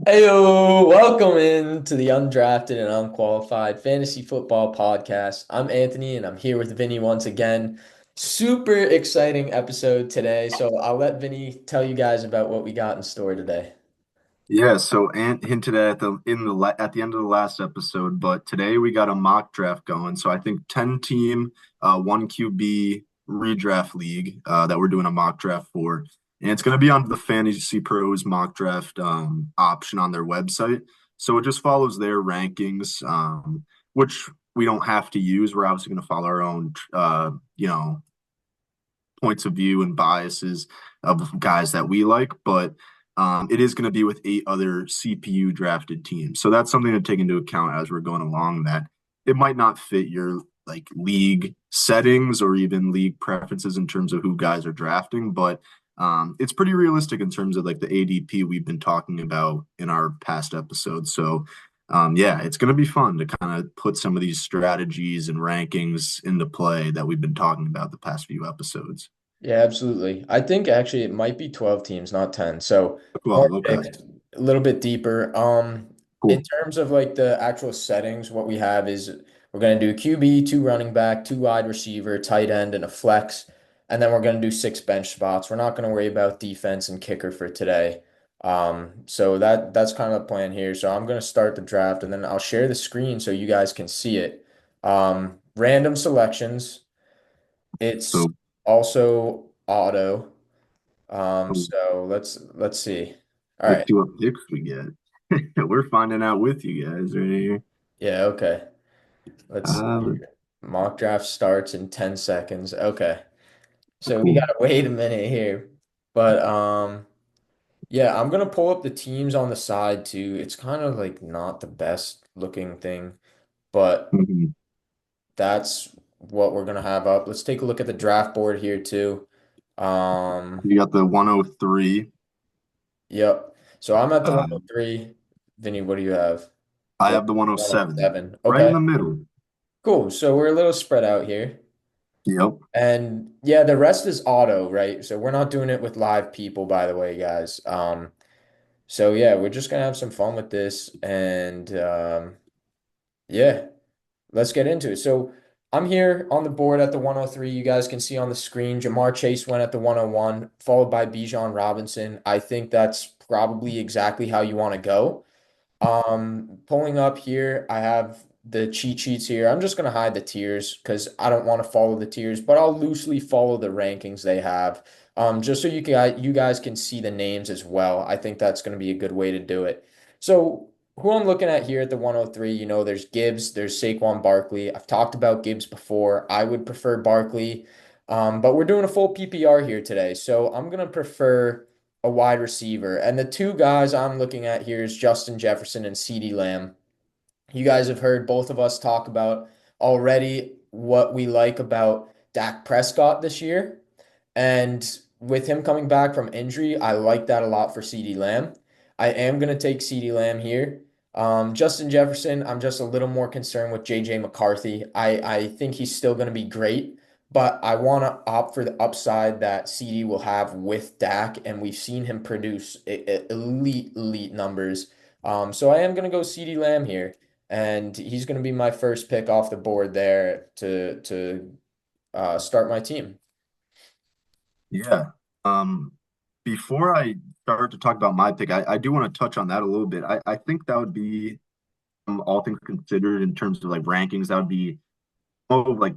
Heyo, welcome in to the Undrafted and Unqualified Fantasy Football Podcast. I'm Anthony and I'm here with Vinny once again. Super exciting episode today, so I'll let Vinny tell you guys about what we got in store today. Yeah, so Ant hinted at at the end of the last episode, but today we got a mock draft going. So I think 10 team, one QB redraft league that we're doing a mock draft for. And it's going to be on the Fantasy Pros mock draft option on their website. So it just follows their rankings, which we don't have to use. We're obviously going to follow our own, points of view and biases of guys that we like, but it is going to be with 8 other CPU drafted teams. So that's something to take into account as we're going along. That it might not fit your like league settings or even league preferences in terms of who guys are drafting, but it's pretty realistic in terms of like the ADP we've been talking about in our past episodes. So yeah, it's going to be fun to kind of put some of these strategies and rankings into play that we've been talking about the past few episodes. Yeah, absolutely. I think actually it might be 12 teams, not 10. So more Well, okay, picks, a little bit deeper. In cool. terms of like the actual settings, what we have is we're going to do QB, two running back, two wide receiver, tight end, and a flex. And then we're going to do six bench spots. We're not going to worry about defense and kicker for today. So that's kind of the plan here. So I'm going to start the draft and then I'll share the screen so you guys can see it. Random selections. It's So, also auto. so So let's see. All let's right. see what picks we get. We're finding out with you guys right here. Yeah, okay. Let's see Uh, here. Mock draft starts in 10 seconds. Okay. So we cool. gotta wait a minute here. But yeah, I'm gonna pull up the teams on the side too. It's kind of like not the best looking thing, but Mhm. that's what we're gonna have up. Let's take a look at the draft board here too. Um, You got the 103. yep. So I'm at the Uh, 103. Vinny, what do you have? I You're have at the 107. 107. Right in Okay, the middle. cool. So we're a little spread out here. Yep. And yeah, the rest is auto, right? So we're not doing it with live people, by the way, guys. So yeah, we're just gonna have some fun with this and yeah, let's get into it. So I'm here on the board at the 103. You guys can see on the screen, Jamar Chase went at the 101, followed by Bijan Robinson. I think that's probably exactly how you want to go. Pulling up here, I have the cheat sheets here. I'm just gonna hide the tiers because I don't want to follow the tiers, but I'll loosely follow the rankings they have. Just so you guys can see the names as well. I think that's gonna be a good way to do it. So who I'm looking at here at the 103, there's Gibbs, there's Saquon Barkley. I've talked about Gibbs before. I would prefer Barkley, but we're doing a full PPR here today, so I'm gonna prefer a wide receiver. And the two guys I'm looking at here is Justin Jefferson and CeeDee Lamb. You guys have heard both of us talk about already what we like about Dak Prescott this year. And with him coming back from injury, I like that a lot for CeeDee Lamb. I am going to take CeeDee Lamb here. Justin Jefferson, I'm just a little more concerned with JJ McCarthy. I think he's still going to be great, but I want to opt for the upside that CD will have with Dak, and we've seen him produce elite numbers. So I am going to go CD Lamb here, and he's going to be my first pick off the board there to start my team. Yeah. Um, Before I start to talk about my pick, I do want to touch on that a little bit. I think that would be, all things considered, in terms of like rankings, that would be, oh, like,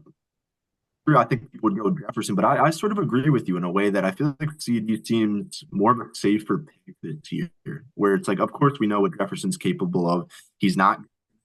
I think people would go Jefferson, but I sort of agree with you in a way that I feel like CD seems more of a safer pick this year, where it's like, of course, we know what Jefferson's capable of. He's not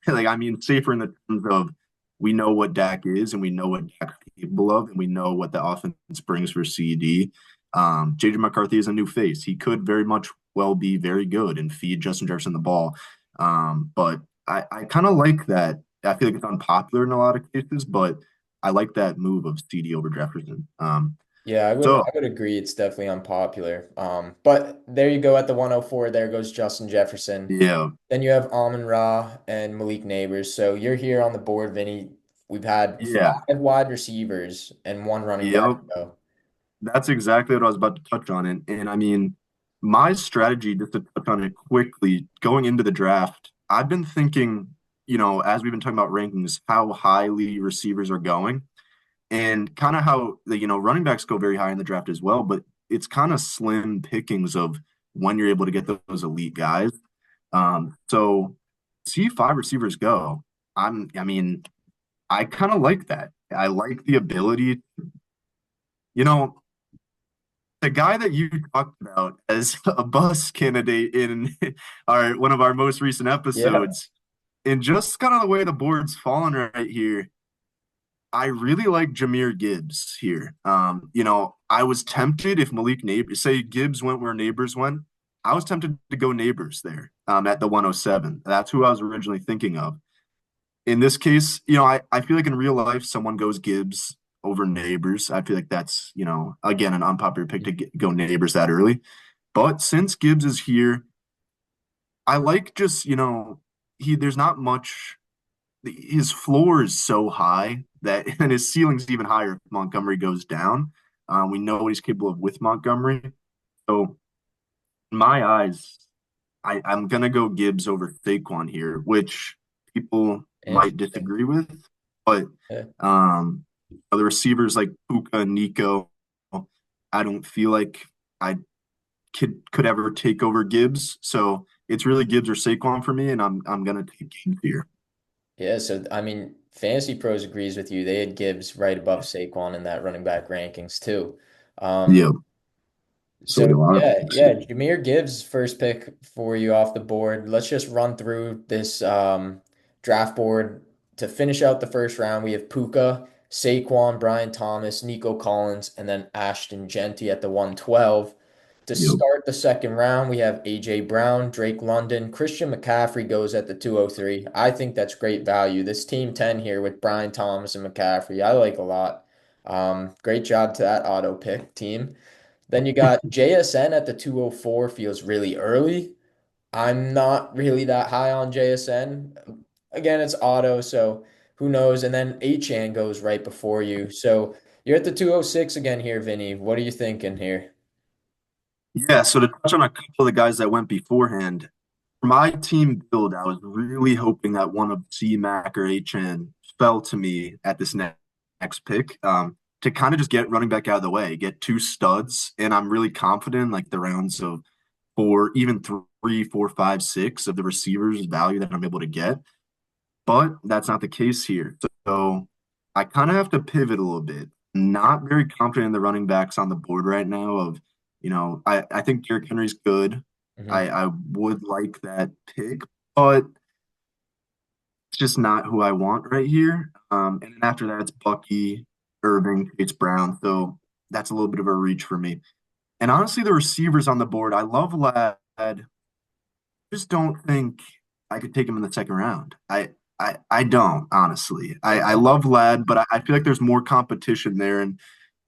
like, I mean, safer in the terms of we know what Dak is and we know what Dak's capable of, and we know what the offense brings for CD. JJ McCarthy is a new face. He could very much well be very good and feed Justin Jefferson the ball. But I kind of like that. I feel like it's unpopular in a lot of cases, but I like that move of CD over Jefferson. Yeah, I would So I would agree it's definitely unpopular. But there you go at the 104. There goes Justin Jefferson. yeah, Then you have Amon Ra and Malik Neighbors. So you're here on the board, Vinny. We've had yeah, five wide receivers and one running back yep. to go. That's exactly what I was about to touch on. And I mean, my strategy, just to touch on it quickly, going into the draft, I've been thinking, as we've been talking about rankings, how highly receivers are going and kind of how running backs go very high in the draft as well, but it's kind of slim pickings of when you're able to get those elite guys. So see five receivers go. I mean, I kind of like that. I like the ability, you know, the guy that you talked about as a bus candidate in our one of our most recent Yeah, episodes, and just kind of the way the board's falling right here, I really like Jahmyr Gibbs here. I was tempted if Malik Neighbors, say Gibbs went where Neighbors went, I was tempted to go Neighbors there at the 107. That's who I was originally thinking of. In this case, I feel like in real life, someone goes Gibbs over Neighbors. I feel like that's, again, an unpopular pick to go Neighbors that early. But since Gibbs is here, I like just, there's not much, his floor is so high that, and his ceiling's even higher if Montgomery goes down. We know what he's capable of with Montgomery. So, in my eyes, I'm going to go Gibbs over Saquon here, which people might interesting. disagree with. But Yeah. the receivers like Puka and Nico, I don't feel like I could ever take over Gibbs. So it's really Gibbs or Saquon for me, and I'm gonna take Gibbs here. Yeah, so I mean, Fantasy Pros agrees with you. They had Gibbs right above Saquon in that running back rankings too. Um, Yeah, so So a lot of yeah, folks yeah, here. Jahmyr Gibbs first pick for you off the board. Let's just run through this draft board to finish out the first round. We have Puka, Saquon, Brian Thomas, Nico Collins, and then Ashton Genty at the 112. To Yep, start the second round, we have AJ Brown, Drake London, Christian McCaffrey goes at the 203. I think that's great value. This team 10 here with Brian Thomas and McCaffrey, I like a lot. Great job to that auto pick team. Then you got JSN at the 204 feels really early. I'm not really that high on JSN. Again, it's auto, so who knows? And then Achan goes right before you. So you're at the 206 again here, Vinny. What are you thinking here? yeah. So to touch on a couple of the guys that went beforehand, for my team build, I was really hoping that one of C Mac or HN fell to me at this next pick. To kind of just get running back out of the way, get two studs, and I'm really confident like the rounds of four, even three, four, five, six of the receivers value that I'm able to get. But that's not the case here. So I kind of have to pivot a little bit. Not very confident in the running backs on the board right now. I think Derrick Henry's good. Hmm. I would like that pick, but it's just not who I want right here. And then after that, it's Bucky, Irving, Chase Brown. So that's a little bit of a reach for me. And honestly, the receivers on the board, I love Ladd. Just don't think I could take him in the second round. I don't honestly. I Okay. love Ladd, but I feel like there's more competition there and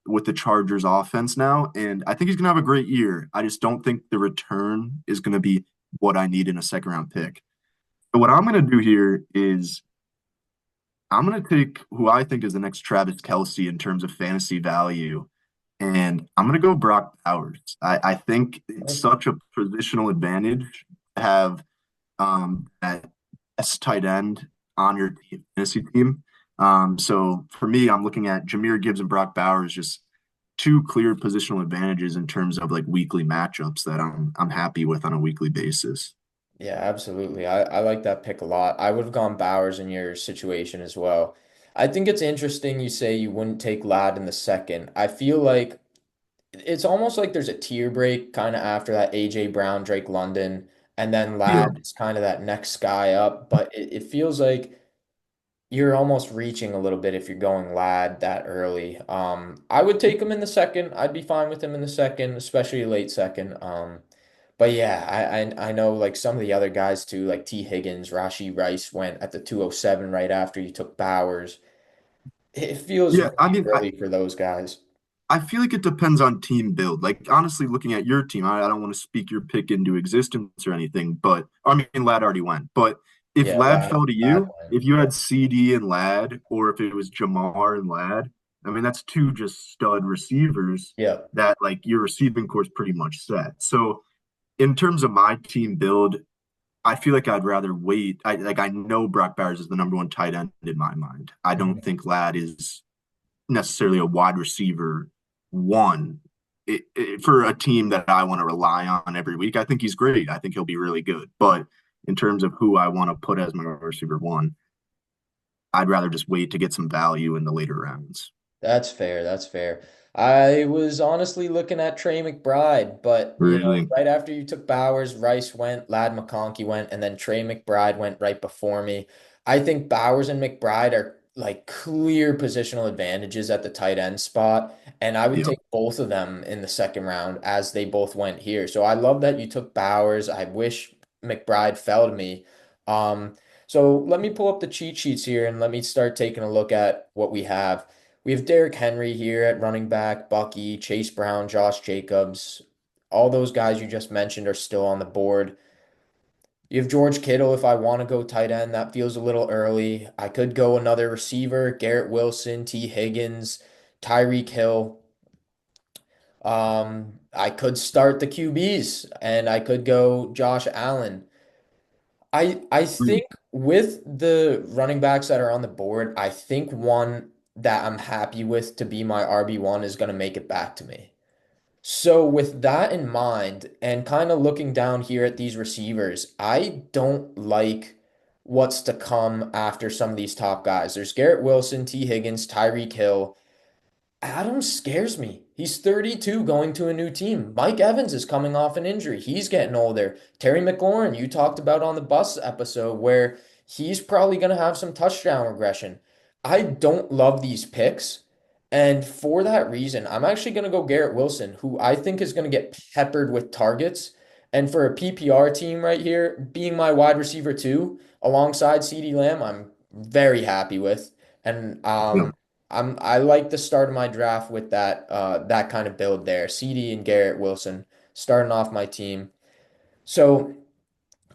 with the Chargers offense now, and I think he's gonna have a great year. I just don't think the return is gonna be what I need in a second round pick. So what I'm gonna do here is I'm gonna take who I think is the next Travis Kelce in terms of fantasy value, and I'm gonna go Brock Bowers. I think it's such a positional advantage to have at best tight end on your fantasy team. So for me, I'm looking at Jahmyr Gibbs and Brock Bowers, just two clear positional advantages in terms of like weekly matchups that I'm happy with on a weekly basis. Yeah, absolutely. I like that pick a lot. I would have gone Bowers in your situation as well. I think it's interesting you say you wouldn't take Ladd in the second. I feel like it's almost like there's a tier break kind of after that AJ Brown, Drake London, and then Yeah. Ladd is kind of that next guy up. But it feels like you're almost reaching a little bit if you're going Ladd that early. I would take him in the second. I'd be fine with him in the second, especially late second. But yeah, I know like some of the other guys too, like T. Higgins, Rashi Rice went at the 207 right after you took Bowers. It feels Yeah, I really mean, early for those guys. I feel like it depends on team build. Like honestly, looking at your team, I don't want to speak your pick into existence or anything, but I mean, Lad already went. But if Yeah, Lad fell to Ladd you, went. if you Yeah. had CD and Lad, or if it was Jamar and Lad, I mean, that's two just stud receivers Yeah. that like your receiving core is pretty much set. So in terms of my team build, I feel like I'd rather wait. I know Brock Bowers is the number one tight end in my mind. I don't Mhm. think Ladd is necessarily a wide receiver one for a team that I want to rely on every week. I think he's great. I think he'll be really good. But in terms of who I want to put as my receiver one, I'd rather just wait to get some value in the later rounds. That's fair. That's fair. I was honestly looking at Trey McBride, but Really? right after you took Bowers, Rice went, Lad McConkey went, and then Trey McBride went right before me. I think Bowers and McBride are like clear positional advantages at the tight end spot, and I would Yeah. take both of them in the second round as they both went here. So I love that you took Bowers. I wish McBride fell to me. Um, so let me pull up the cheat sheets here and let me start taking a look at what we have. We have Derrick Henry here at running back, Bucky, Chase Brown, Josh Jacobs. All those guys you just mentioned are still on the board. You have George Kittle if I want to go tight end. That feels a little early. I could go another receiver, Garrett Wilson, T. Higgins, Tyreek Hill. I could start the QBs and I could go Josh Allen. I think with the running backs that are on the board, I think one that I'm happy with to be my RB1 is going to make it back to me. So with that in mind, and kind of looking down here at these receivers, I don't like what's to come after some of these top guys. There's Garrett Wilson, T. Higgins, Tyreek Hill. Adams scares me. He's 32 going to a new team. Mike Evans is coming off an injury. He's getting older. Terry McLaurin, you talked about on the bus episode, where he's probably going to have some touchdown regression. I don't love these picks. And for that reason, I'm actually going to go Garrett Wilson, who I think is going to get peppered with targets. And for a PPR team right here, being my wide receiver too, alongside CeeDee Lamb, I'm very happy with. And Yeah. I like the start of my draft with that kind of build there. CD and Garrett Wilson starting off my team. So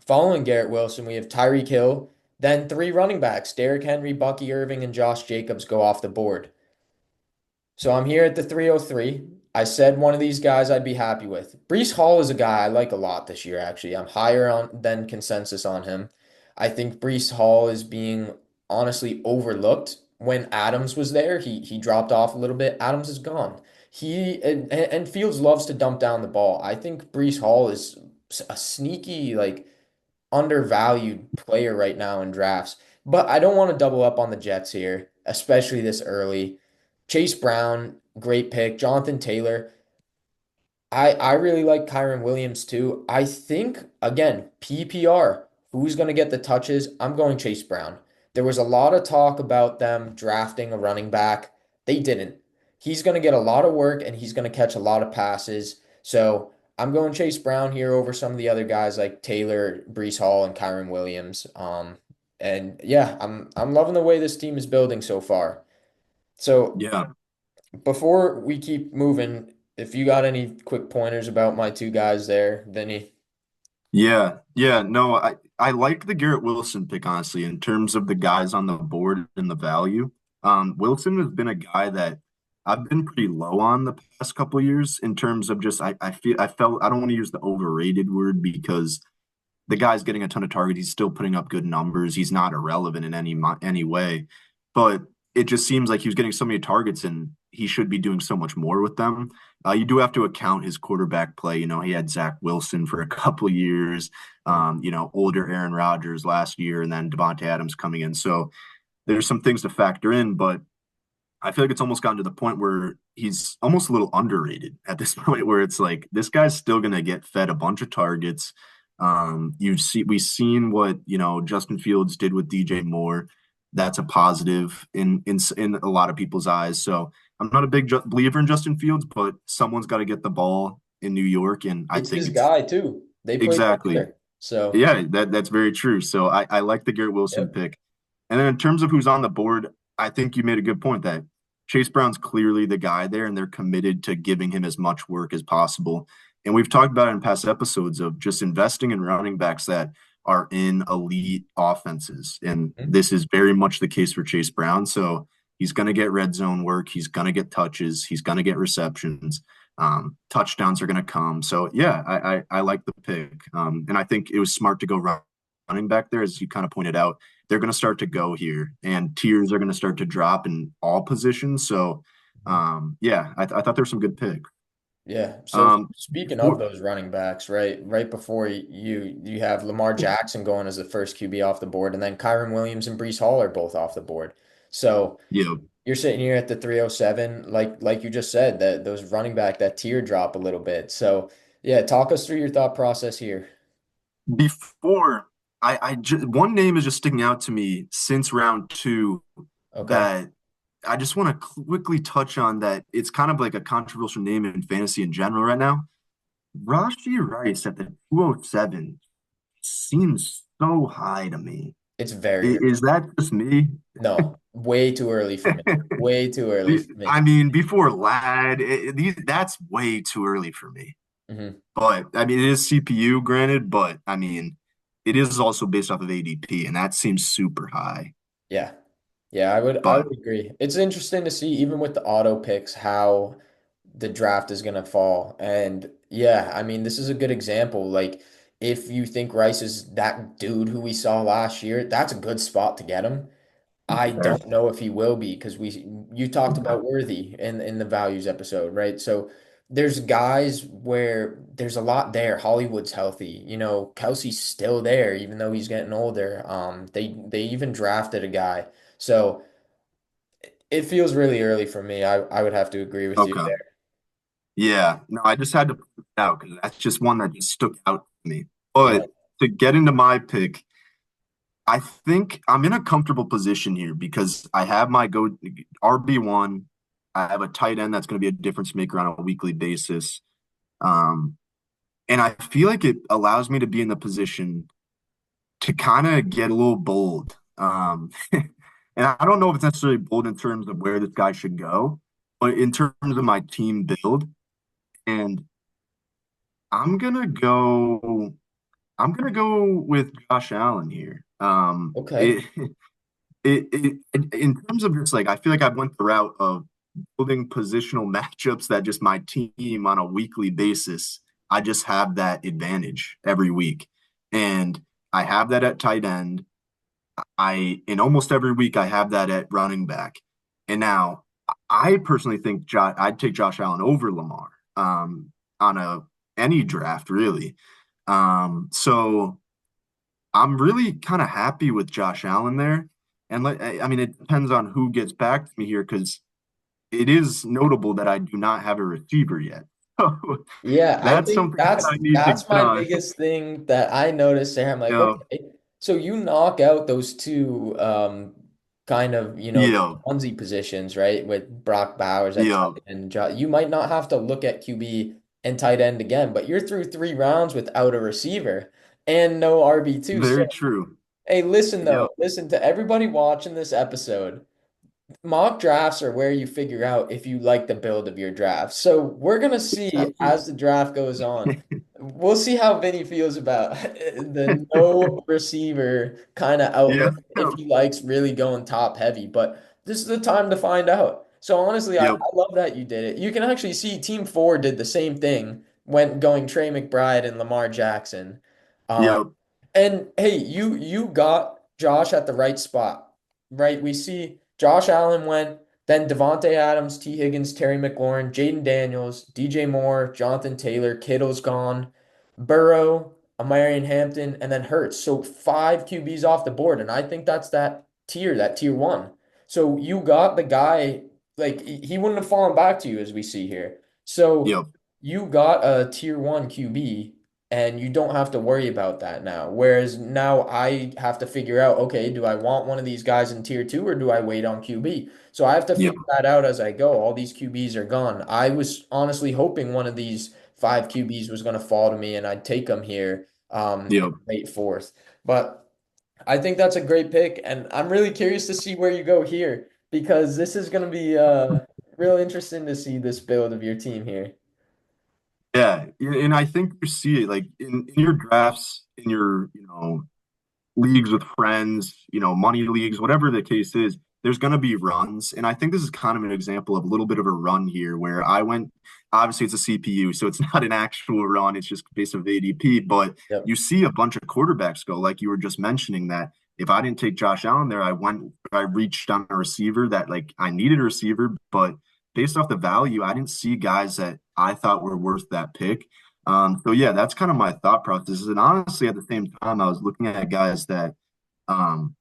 following Garrett Wilson, we have Tyreek Hill, then three running backs, Derrick Henry, Bucky Irving, and Josh Jacobs go off the board. So I'm here at the 303. I said one of these guys I'd be happy with. Brees Hall is a guy I like a lot this year, actually. I'm higher on than consensus on him. I think Brees Hall is being honestly overlooked. When Adams was there, he dropped off a little bit. Adams is gone. And Fields loves to dump down the ball. I think Brees Hall is a sneaky, like undervalued player right now in drafts. But I don't want to double up on the Jets here, especially this early. Chase Brown, great pick. Jonathan Taylor. I really like Kyron Williams too. I think again, PPR, who's going to get the touches? I'm going Chase Brown. There was a lot of talk about them drafting a running back. They didn't. He's going to get a lot of work and he's going to catch a lot of passes. So I'm going Chase Brown here over some of the other guys like Taylor, Brees Hall, and Kyron Williams. And yeah, I'm loving the way this team is building so far. So Yeah. before we keep moving, if you got any quick pointers about my two guys there, Vinny. Yeah, yeah, no, I like the Garrett Wilson pick honestly in terms of the guys on the board and the value. Wilson has been a guy that I've been pretty low on the past couple of years in terms of just I felt I don't want to use the overrated word because the guy's getting a ton of targets. He's still putting up good numbers. He's not irrelevant in any way, but it just seems like he was getting so many targets and he should be doing so much more with them. You do have to account his quarterback play. You know, he had Zach Wilson for a couple of years. Older Aaron Rodgers last year, and then Devontae Adams coming in. So there's some things to factor in, but I feel like it's almost gotten to the point where he's almost a little underrated at this point, where it's like this guy's still going to get fed a bunch of targets. We've seen what Justin Fields did with DJ Moore. That's a positive in a lot of people's eyes. So I'm not a big believer in Justin Fields, but someone's got to get the ball in New York, and I It's think his it's guy too. They played exactly. together. So, Yeah, that's very true. So I like the Garrett Wilson yep. pick. And then in terms of who's on the board, I think you made a good point that Chase Brown's clearly the guy there, and they're committed to giving him as much work as possible. And we've talked about it in past episodes of just investing in running backs that are in elite offenses. And this is very much the case for Chase Brown. So he's going to get red zone work. He's going to get touches. He's going to get receptions. Touchdowns are going to come. So yeah, I like the pick. And I think it was smart to go running back there, as you kind of pointed out. They're going to start to go here, and tiers are going to start to drop in all positions. So Mhm. yeah, I thought there were some good picks. Yeah. So speaking of Before those running backs, right before you have Lamar Jackson going as the first QB off the board, and then Kyron Williams and Breece Hall are both off the board. So yeah, you're sitting here at the 307, like you just said, that those running back, that tier drop a little bit. So yeah, talk us through your thought process here. before I just one name is just sticking out to me since round two Okay. that I just want to quickly touch on that. It's kind of like a controversial name in fantasy in general right now. Rashi Rice at the 207 seems so high to me. It's very Is early. that just me? No, way too early for me. Way too early for me. I mean, before Lad, that's way too early for me. Hmm. But I mean, it is CPU, granted, but I mean, it is also based off of ADP, and that seems super high. Yeah. Yeah, I would But agree. It's interesting to see even with the auto picks how the draft is going to fall. And yeah, I mean, this is a good example. Like if you think Rice is that dude who we saw last year, that's a good spot to get him. I sure. don't know if he will be because we you talked about Worthy in the values episode, right? So there's guys where there's a lot there. Hollywood's healthy. Kelsey's still there even though he's getting older. They even drafted a guy. So it feels really early for me. I would have to agree with you Okay. there. Yeah. No, I just had to put it out because that's just one that just stuck out to me. Yeah. But to get into my pick, I think I'm in a comfortable position here because I have my go RB1. I have a tight end that's going to be a difference maker on a weekly basis. Um, and I feel like it allows me to be in the position to kind of get a little bold. And I don't know if it's necessarily bold in terms of where this guy should go, but in terms of my team build. And I'm gonna go. I'm gonna go with Josh Allen here. Okay. In terms of just like I feel like I went the route of building positional matchups that just my team on a weekly basis, I just have that advantage every week. And I have that at tight end. I in almost every week I have that at running back. And now I personally think I'd take Josh Allen over Lamar on a any draft really. So I'm really kind of happy with Josh Allen there. And I mean, it depends on who gets back to me here because it is notable that I do not have a receiver yet. So Yeah, I that's think something that that's I need to that's get my on. biggest thing that I noticed there. I'm like, You okay, so you knock out those two kind of, know, onesie positions, right? With Brock Bowers at yeah, tight end. You might not have to look at QB and tight end again, but you're through 3 rounds without a receiver and no RB2. So, very true. hey, listen Yep, though, listen to everybody watching this episode. Mock drafts are where you figure out if you like the build of your draft. So we're gonna see exactly. as the draft goes on. We'll see how Vinny feels about the no receiver kind of Yeah, outlook if he likes really going top heavy. But this is the time to find out. So honestly, I yep, love that you did it. You can actually see Team Four did the same thing when going Trey McBride and Lamar Jackson. Um, yep, and hey, you got Josh at the right spot, right? We see Josh Allen went, then Devontae Adams, T. Higgins, Terry McLaurin, Jaden Daniels, DJ Moore, Jonathan Taylor, Kittle's gone, Burrow, Amarian Hampton, and then Hurts. So 5 QBs off the board, and I think that's that tier one. So you got the guy like he wouldn't have fallen back to you as we see here. So yep, you got a tier one QB and you don't have to worry about that now. Whereas now I have to figure out, okay, do I want one of these guys in tier two or do I wait on QB? So I have to yep, figure that out as I go. All these QBs are gone. I was honestly hoping one of these 5 QBs was going to fall to me and I'd take them here in yep. late fourth. But I think that's a great pick, and I'm really curious to see where you go here because this is going to be real interesting to see this build of your team here. Yeah, and I think you see it like in your drafts, in your leagues with friends, money leagues, whatever the case is. there's going to be runs. And I think this is kind of an example of a little bit of a run here where I went, obviously it's a CPU, so it's not an actual run. It's just based on ADP, but Yep. you see a bunch of quarterbacks go, like you were just mentioning that if I didn't take Josh Allen there, I reached on a receiver that like I needed a receiver, but based off the value, I didn't see guys that I thought were worth that pick. So yeah, that's kind of my thought process. And honestly, at the same time, I was looking at guys that um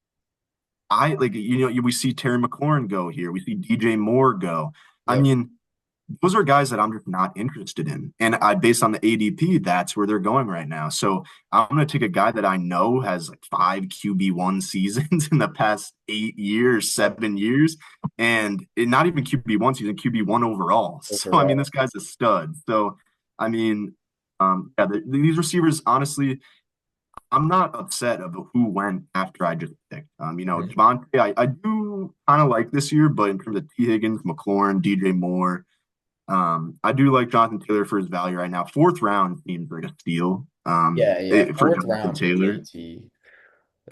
I like, we see Terry McLaurin go here. We see DJ Moore go. I Yep. mean, those are guys that I'm just not interested in. And based on the ADP, that's where they're going right now. So I'm going to take a guy that I know has like five QB1 seasons in the past 8 years, 7 years, and not even QB1 season, QB1 overall. So, I mean, Overall. this guy's a stud. So, I mean, yeah, these receivers, honestly, I'm not upset of who went after I just picked. Mhm. Devontae, I do kind of like this year, but in terms of T. Higgins, McLaurin, DJ Moore, I do like Jonathan Taylor for his value right now. Fourth round seems like a steal Yeah, yeah. for Fourth Jonathan round for Taylor. JT.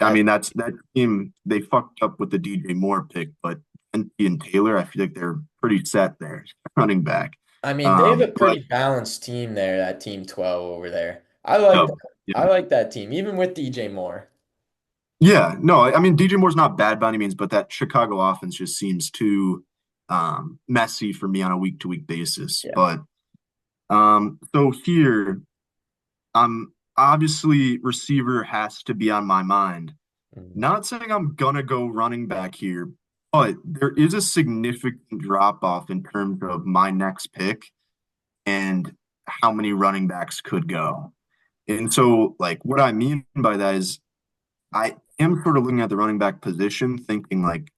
I That mean, that's that team. They fucked up with the DJ Moore pick, but NT and Taylor, I feel like they're pretty set there, running back. I mean, they have a But pretty balanced team there, that team 12 over there. I like that. I like that team, even with DJ Moore. yeah, no, I mean DJ Moore's not bad by any means, but that Chicago offense just seems too messy for me on a week to week basis. Yeah. But so here, obviously receiver has to be on my mind. Mhm. Not saying I'm gonna go running back here, but there is a significant drop off in terms of my next pick and how many running backs could go. And so, like, what I mean by that is I am sort of looking at the running back position, thinking like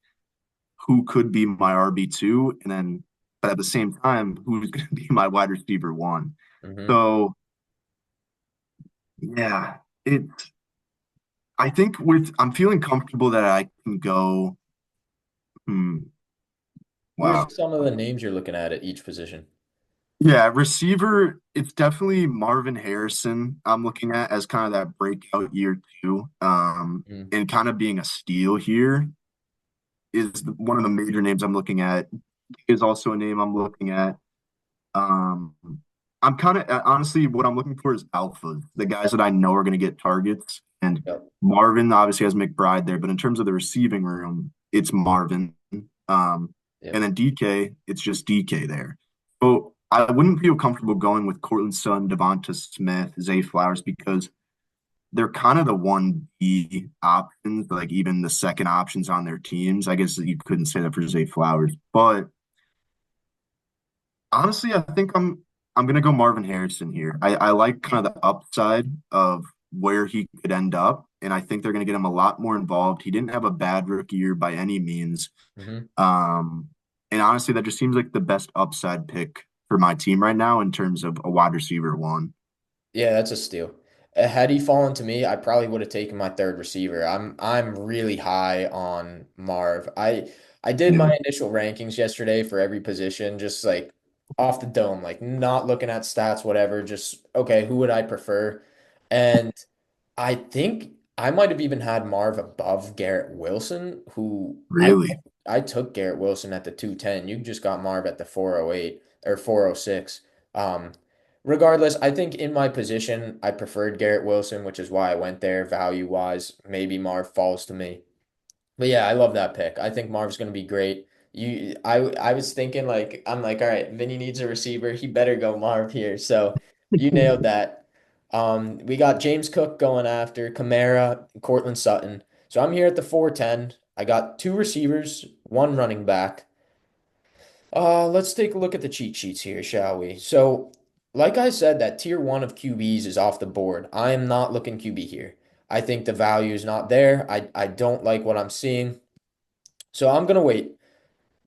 who could be my RB2, and then, but at the same time, who's going to be my wide receiver one. Hmm. So, yeah, I think I'm feeling comfortable that I can go. Hmm, Who are wow. some of the names you're looking at each position? Yeah, receiver, it's definitely Marvin Harrison I'm looking at as kind of that breakout year two. Mhm. And kind of being a steal here is one of the major names I'm looking at. Is also a name I'm looking at. Um, I'm kind of honestly what I'm looking for is alphas, the guys that I know are going to get targets. And Yep. Marvin obviously has McBride there, but in terms of the receiving room, it's Marvin. Um, and Yep. then DK, it's just DK there. So I wouldn't feel comfortable going with Cortland Sutton, Devonta Smith, Zay Flowers because they're kind of the 1B options, like even the second options on their teams. I guess you couldn't say that for Zay Flowers, but honestly, I think I'm gonna go Marvin Harrison here. I like kind of the upside of where he could end up, and I think they're gonna get him a lot more involved. He didn't have a bad rookie year by any means. Hmm. Um, and honestly, that just seems like the best upside pick for my team right now in terms of a wide receiver one. Yeah, that's a steal. Had he fallen to me, I probably would have taken my third receiver. I'm really high on Marv. I did my Yeah, initial rankings yesterday for every position, just like off the dome, like not looking at stats, whatever, just okay, who would I prefer? And I think I might have even had Marv above Garrett Wilson, who really. I took Garrett Wilson at the 210. You just got Marv at the 408 or 406. Um, Regardless, I think in my position, I preferred Garrett Wilson, which is why I went there value wise. Maybe Marv falls to me. But yeah, I love that pick. I think Marv's going to be great. I was thinking like I'm like, all right, Vinny needs a receiver. He better go Marv here. So you nailed that. We got James Cook going after Kamara, Cortland Sutton. So I'm here at the 410. I got two receivers, one running back. Let's take a look at the cheat sheets here, shall we? So, like I said, that tier one of QBs is off the board. I am not looking QB here. I think the value is not there. I don't like what I'm seeing. So I'm gonna wait.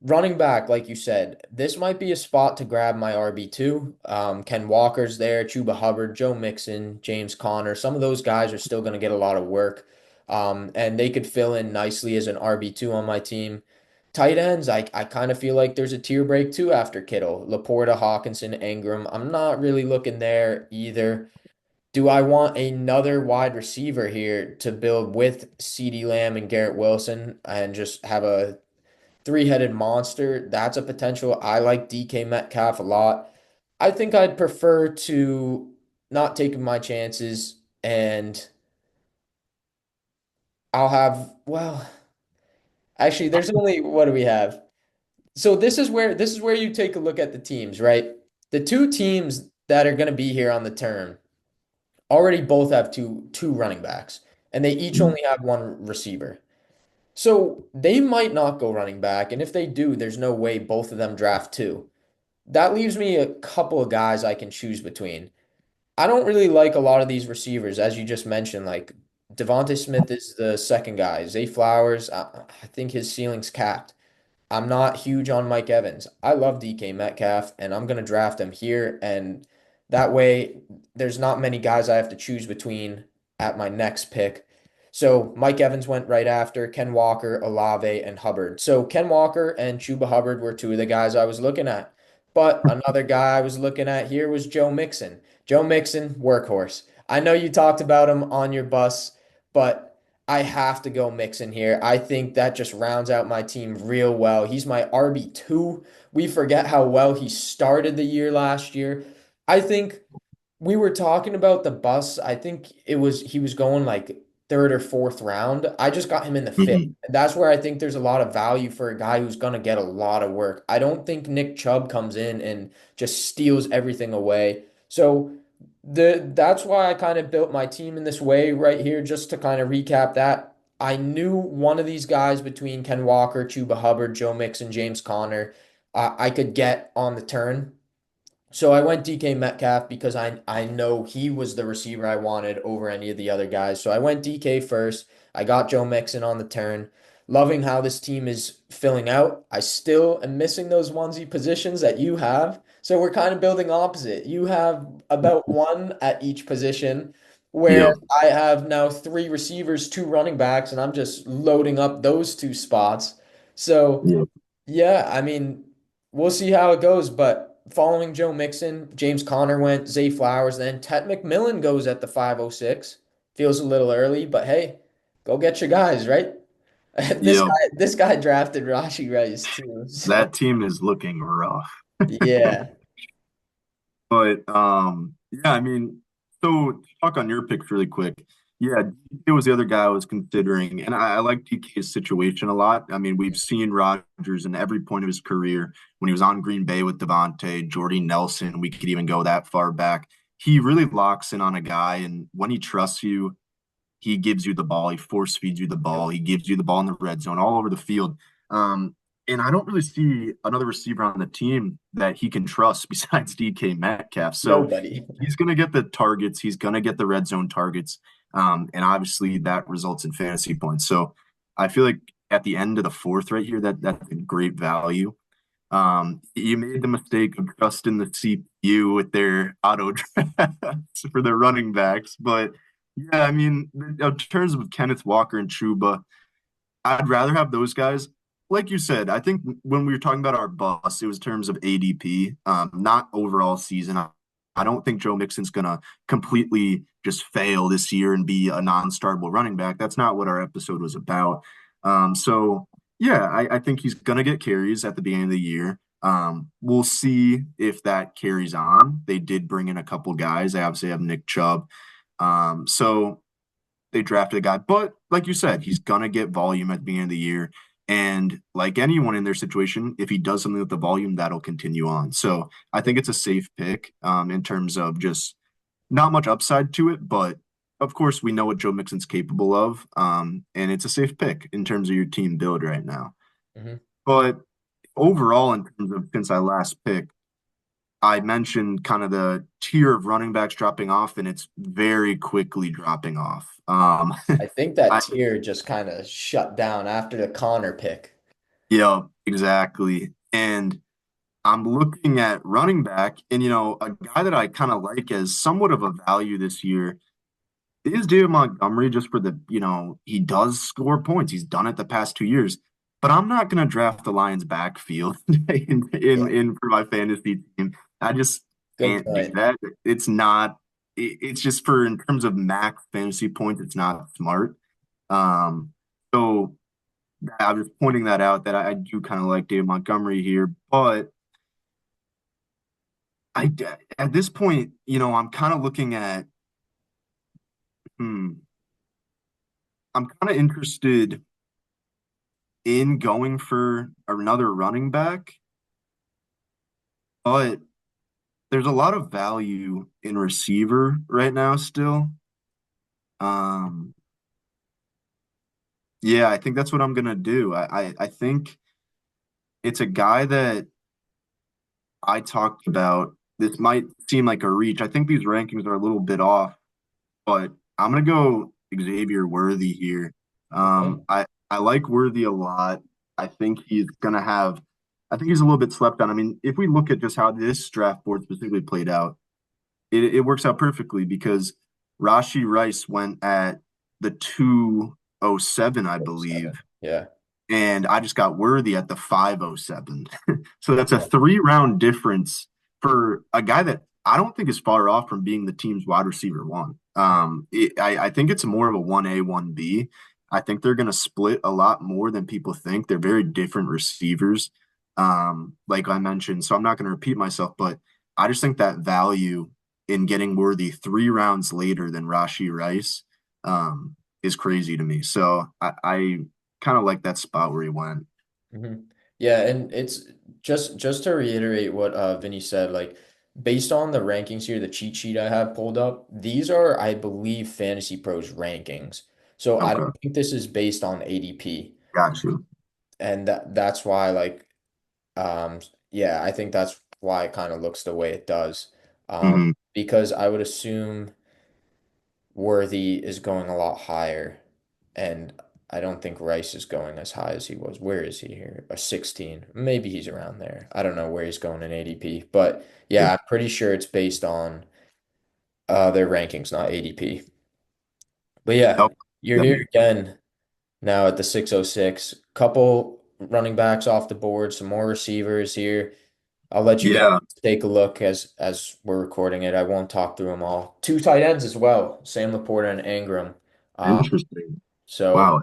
Running back, like you said, this might be a spot to grab my RB2. Ken Walker's there, Chuba Hubbard, Joe Mixon, James Conner. Some of those guys are still going to get a lot of work. And they could fill in nicely as an RB2 on my team. Tight ends, I kind of feel like there's a tier break too after Kittle. Laporta, Hawkinson, Ingram. I'm not really looking there either. Do I want another wide receiver here to build with CeeDee Lamb and Garrett Wilson and just have a three-headed monster. That's a potential. I like DK Metcalf a lot. I think I'd prefer to not take my chances and I'll have, well, actually, there's only, what do we have? So this is where you take a look at the teams, right? The two teams that are going to be here on the term already both have two running backs, and they each Mm. only have one receiver. So they might not go running back, and if they do, there's no way both of them draft two. That leaves me a couple of guys I can choose between. I don't really like a lot of these receivers, as you just mentioned. Like Devontae Smith is the second guy. Zay Flowers, I think his ceiling's capped. I'm not huge on Mike Evans. I love DK Metcalf, and I'm going to draft him here. And that way, there's not many guys I have to choose between at my next pick. So Mike Evans went right after Ken Walker, Olave, and Hubbard. So Ken Walker and Chuba Hubbard were two of the guys I was looking at. But another guy I was looking at here was Joe Mixon. Joe Mixon, workhorse. I know you talked about him on your bus, but I have to go Mixon here. I think that just rounds out my team real well. He's my RB2. We forget how well he started the year last year. I think we were talking about the bus. I think he was going like third or fourth round. I just got him in the fifth. Mhm. That's where I think there's a lot of value for a guy who's gonna get a lot of work. I don't think Nick Chubb comes in and just steals everything away. So that's why I kind of built my team in this way right here, just to kind of recap that. I knew one of these guys between Ken Walker, Chuba Hubbard, Joe Mixon, James Conner, I could get on the turn. So I went DK Metcalf because I know he was the receiver I wanted over any of the other guys. So I went DK first. I got Joe Mixon on the turn. Loving how this team is filling out. I still am missing those onesie positions that you have. So we're kind of building opposite. You have about one at each position, where Yep. I have now three receivers, two running backs, and I'm just loading up those two spots. So Yep. yeah, I mean, we'll see how it goes. But following Joe Mixon, James Conner went, Zay Flowers, then Ted McMillan goes at the 506. Feels a little early, but hey, go get your guys, right? This Yep. guy drafted Rashi Rice too. So That team is looking rough. yeah. But yeah, I mean, so to talk on your picks really quick. Yeah, DK was the other guy I was considering, and I like DK's situation a lot. I mean, we've seen Rodgers in every point of his career when he was on Green Bay with Devontae, Jordy Nelson. We could even go that far back. He really locks in on a guy, and when he trusts you, he gives you the ball. He force feeds you the Yep. ball. He gives you the ball in the red zone all over the field. And I don't really see another receiver on the team that he can trust besides DK Metcalf. So Nobody. he's going to get the targets. He's going to get the red zone targets. And obviously that results in fantasy points. So I feel like at the end of the fourth right here, that's a great value. You made the mistake of trusting the CPU with their auto drafts for their running backs, but yeah, I mean, in terms of Kenneth Walker and Chuba, I'd rather have those guys. Like you said, I think when we were talking about our bus, it was in terms of ADP, not overall season. I don't think Joe Mixon's gonna completely just fail this year and be a non-startable running back. That's not what our episode was about. So yeah, I think he's gonna get carries at the beginning of the year. We'll see if that carries on. They did bring in a couple guys. They obviously have Nick Chubb. So they drafted a guy. But like you said, he's gonna get volume at the beginning of the year. And like anyone in their situation, if he does something with the volume, that'll continue on. So I think it's a safe pick in terms of just not much upside to it, but of course we know what Joe Mixon's capable of. And it's a safe pick in terms of your team build right now. Mhm. But overall, in terms of since I last picked, I mentioned kind of the tier of running backs dropping off, and it's very quickly dropping off. I think that I tier just kind of shut down after the Connor pick. Yeah, exactly. And I'm looking at running back, and a guy that I kind of like as somewhat of a value this year is David Montgomery, just for he does score points. He's done it the past 2 years. But I'm not going to draft the Lions backfield Yeah, in for my fantasy team. I just good can't do point. that. It's not. It's just for in terms of max fantasy points, it's not smart. Um, so I was pointing that out that I do kind of like David Montgomery here, but I at this point, I'm kind of looking at, hmm, I'm kind of interested in going for another running back, but there's a lot of value in receiver right now still. Um, yeah, I think that's what I'm gonna do. I think it's a guy that I talked about. This might seem like a reach. I think these rankings are a little bit off, but I'm gonna go Xavier Worthy here. Okay. I like Worthy a lot. I think he's gonna have. I think he's a little bit slept on. I mean, if we look at just how this draft board specifically played out, it works out perfectly because Rashi Rice went at the 207, I believe, 7. Yeah. and I just got Worthy at the 507. So that's a Yeah. 3 round difference for a guy that I don't think is far off from being the team's wide receiver one. I think it's more of a 1A, 1B. I think they're going to split a lot more than people think. They're very different receivers, like I mentioned. So I'm not going to repeat myself, but I just think that value in getting Worthy 3 rounds later than Rashi Rice is crazy to me. So I kind of like that spot where he went. Hmm. Yeah, and it's just to reiterate what Vinny said, like based on the rankings here, the cheat sheet I have pulled up, these are, I believe, Fantasy Pros rankings. So I Okay, don't think this is based on ADP. got you. And that's why like yeah, I think that's why it kind of looks the way it does. Hmm. Because I would assume Worthy is going a lot higher, and I don't think Rice is going as high as he was. Where is he here? A 16. Maybe he's around there. I don't know where he's going in ADP, but Yeah. yeah, I'm pretty sure it's based on their rankings, not ADP. But yeah, Oh, you're that here makes again now at the 606. Couple running backs off the board, some more receivers here. I'll let you guys yeah, take a look as we're recording it. I won't talk through them all. Two tight ends as well, Sam Laporta and Ingram. Um, interesting. so Wow.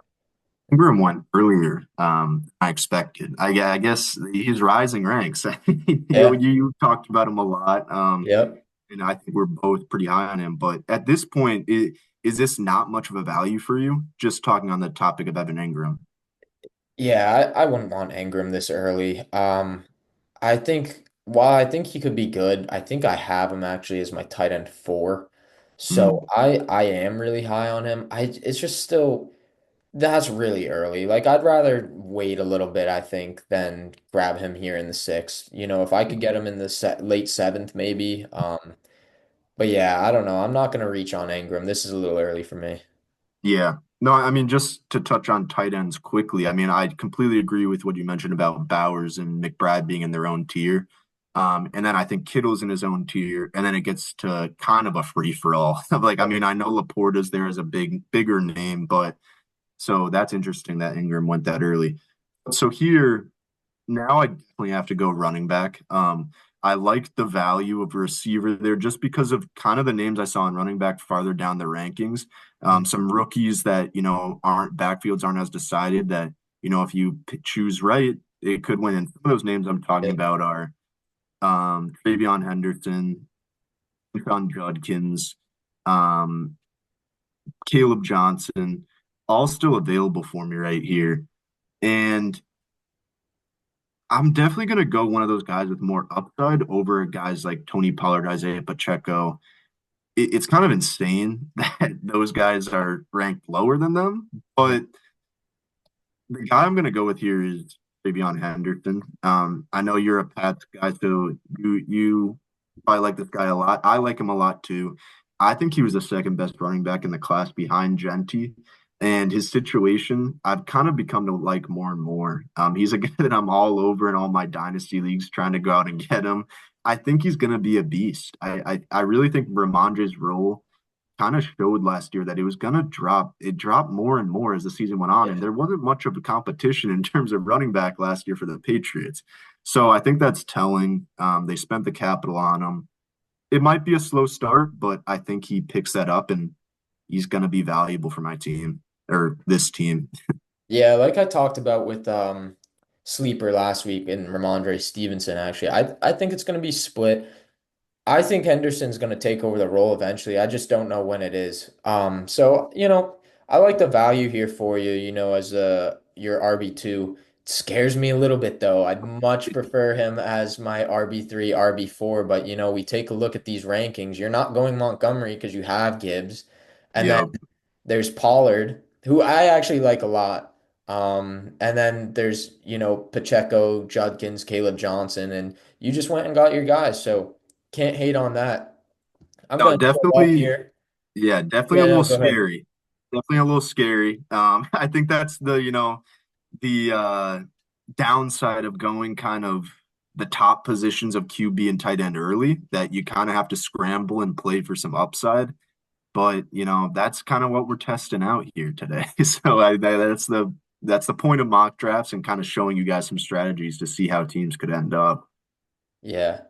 Ingram went earlier. I expected. I guess he's rising ranks. You, yeah, you talked about him a lot. yep. And I think we're both pretty high on him. But at this point, is this not much of a value for you? Just talking on the topic of Evan Ingram. Yeah, I wouldn't want Ingram this early. I think while I think he could be good, I think I have him actually as my tight end 4. So Mm, I am really high on him. It's just still that's really early. Like I'd rather wait a little bit, I think, than grab him here in the 6th. If I could get him in the late 7th, maybe. But yeah, I don't know. I'm not gonna reach on Ingram. This is a little early for me. yeah. No, I mean, just to touch on tight ends quickly, I mean, I completely agree with what you mentioned about Bowers and McBride being in their own tier. And then I think Kittle's in his own tier, and then it gets to kind of a free for all. Like, I mean, I know Laporta's there as a bigger name, but so that's interesting that Ingram went that early. So here, now I definitely have to go running back. I like the value of a receiver there just because of kind of the names I saw in running back farther down the rankings. Some rookies that, aren't backfields aren't as decided that, if you choose right, it could win. And some of those names I'm talking Yeah. about are Travion Henderson, Sean Judkins, um, Caleb Johnson, all still available for me right here. And I'm definitely going to go one of those guys with more upside over guys like Tony Pollard, Isaiah Pacheco. It's kind of insane that those guys are ranked lower than them, Mhm. but the guy I'm going to go with here is Travion Henderson. I know you're a Pats guy, so you probably like this guy a lot. I like him a lot too. I think he was the second best running back in the class behind Genty. And his situation, I've kind of become to like more and more. He's a guy that I'm all over in all my dynasty leagues trying to go out and get him. I think he's going to be a beast. I really think Ramondre's role kind of showed last year that it was going to drop. It dropped more and more as the season went on, and Yeah. there wasn't much of a competition in terms of running back last year for the Patriots. So I think that's telling. They spent the capital on him. It might be a slow start, but I think he picks that up and he's going to be valuable for my team or this team. Yeah, like I talked about with Sleeper last week and Ramondre Stevenson, actually. I think it's going to be split. I think Henderson's going to take over the role eventually. I just don't know when it is. So, I like the value here for you, as your RB2. It scares me a little bit though. I'd much prefer him as my RB3, RB4, but we take a look at these rankings. You're not going Montgomery because you have Gibbs. And then Yep. there's Pollard, who I actually like a lot. And then there's, Pacheco, Judkins, Caleb Johnson, and you just went and got your guys. So can't hate on that. I'm No, gonna double up definitely. here. Yeah, definitely a Yeah, little no, go ahead. scary. Definitely a little scary. I think that's the downside of going kind of the top positions of QB and tight end early, that you kind of have to scramble and play for some upside. But that's kind of what we're testing out here today. So that's the point of mock drafts and kind of showing you guys some strategies to see how teams could end up. Yeah.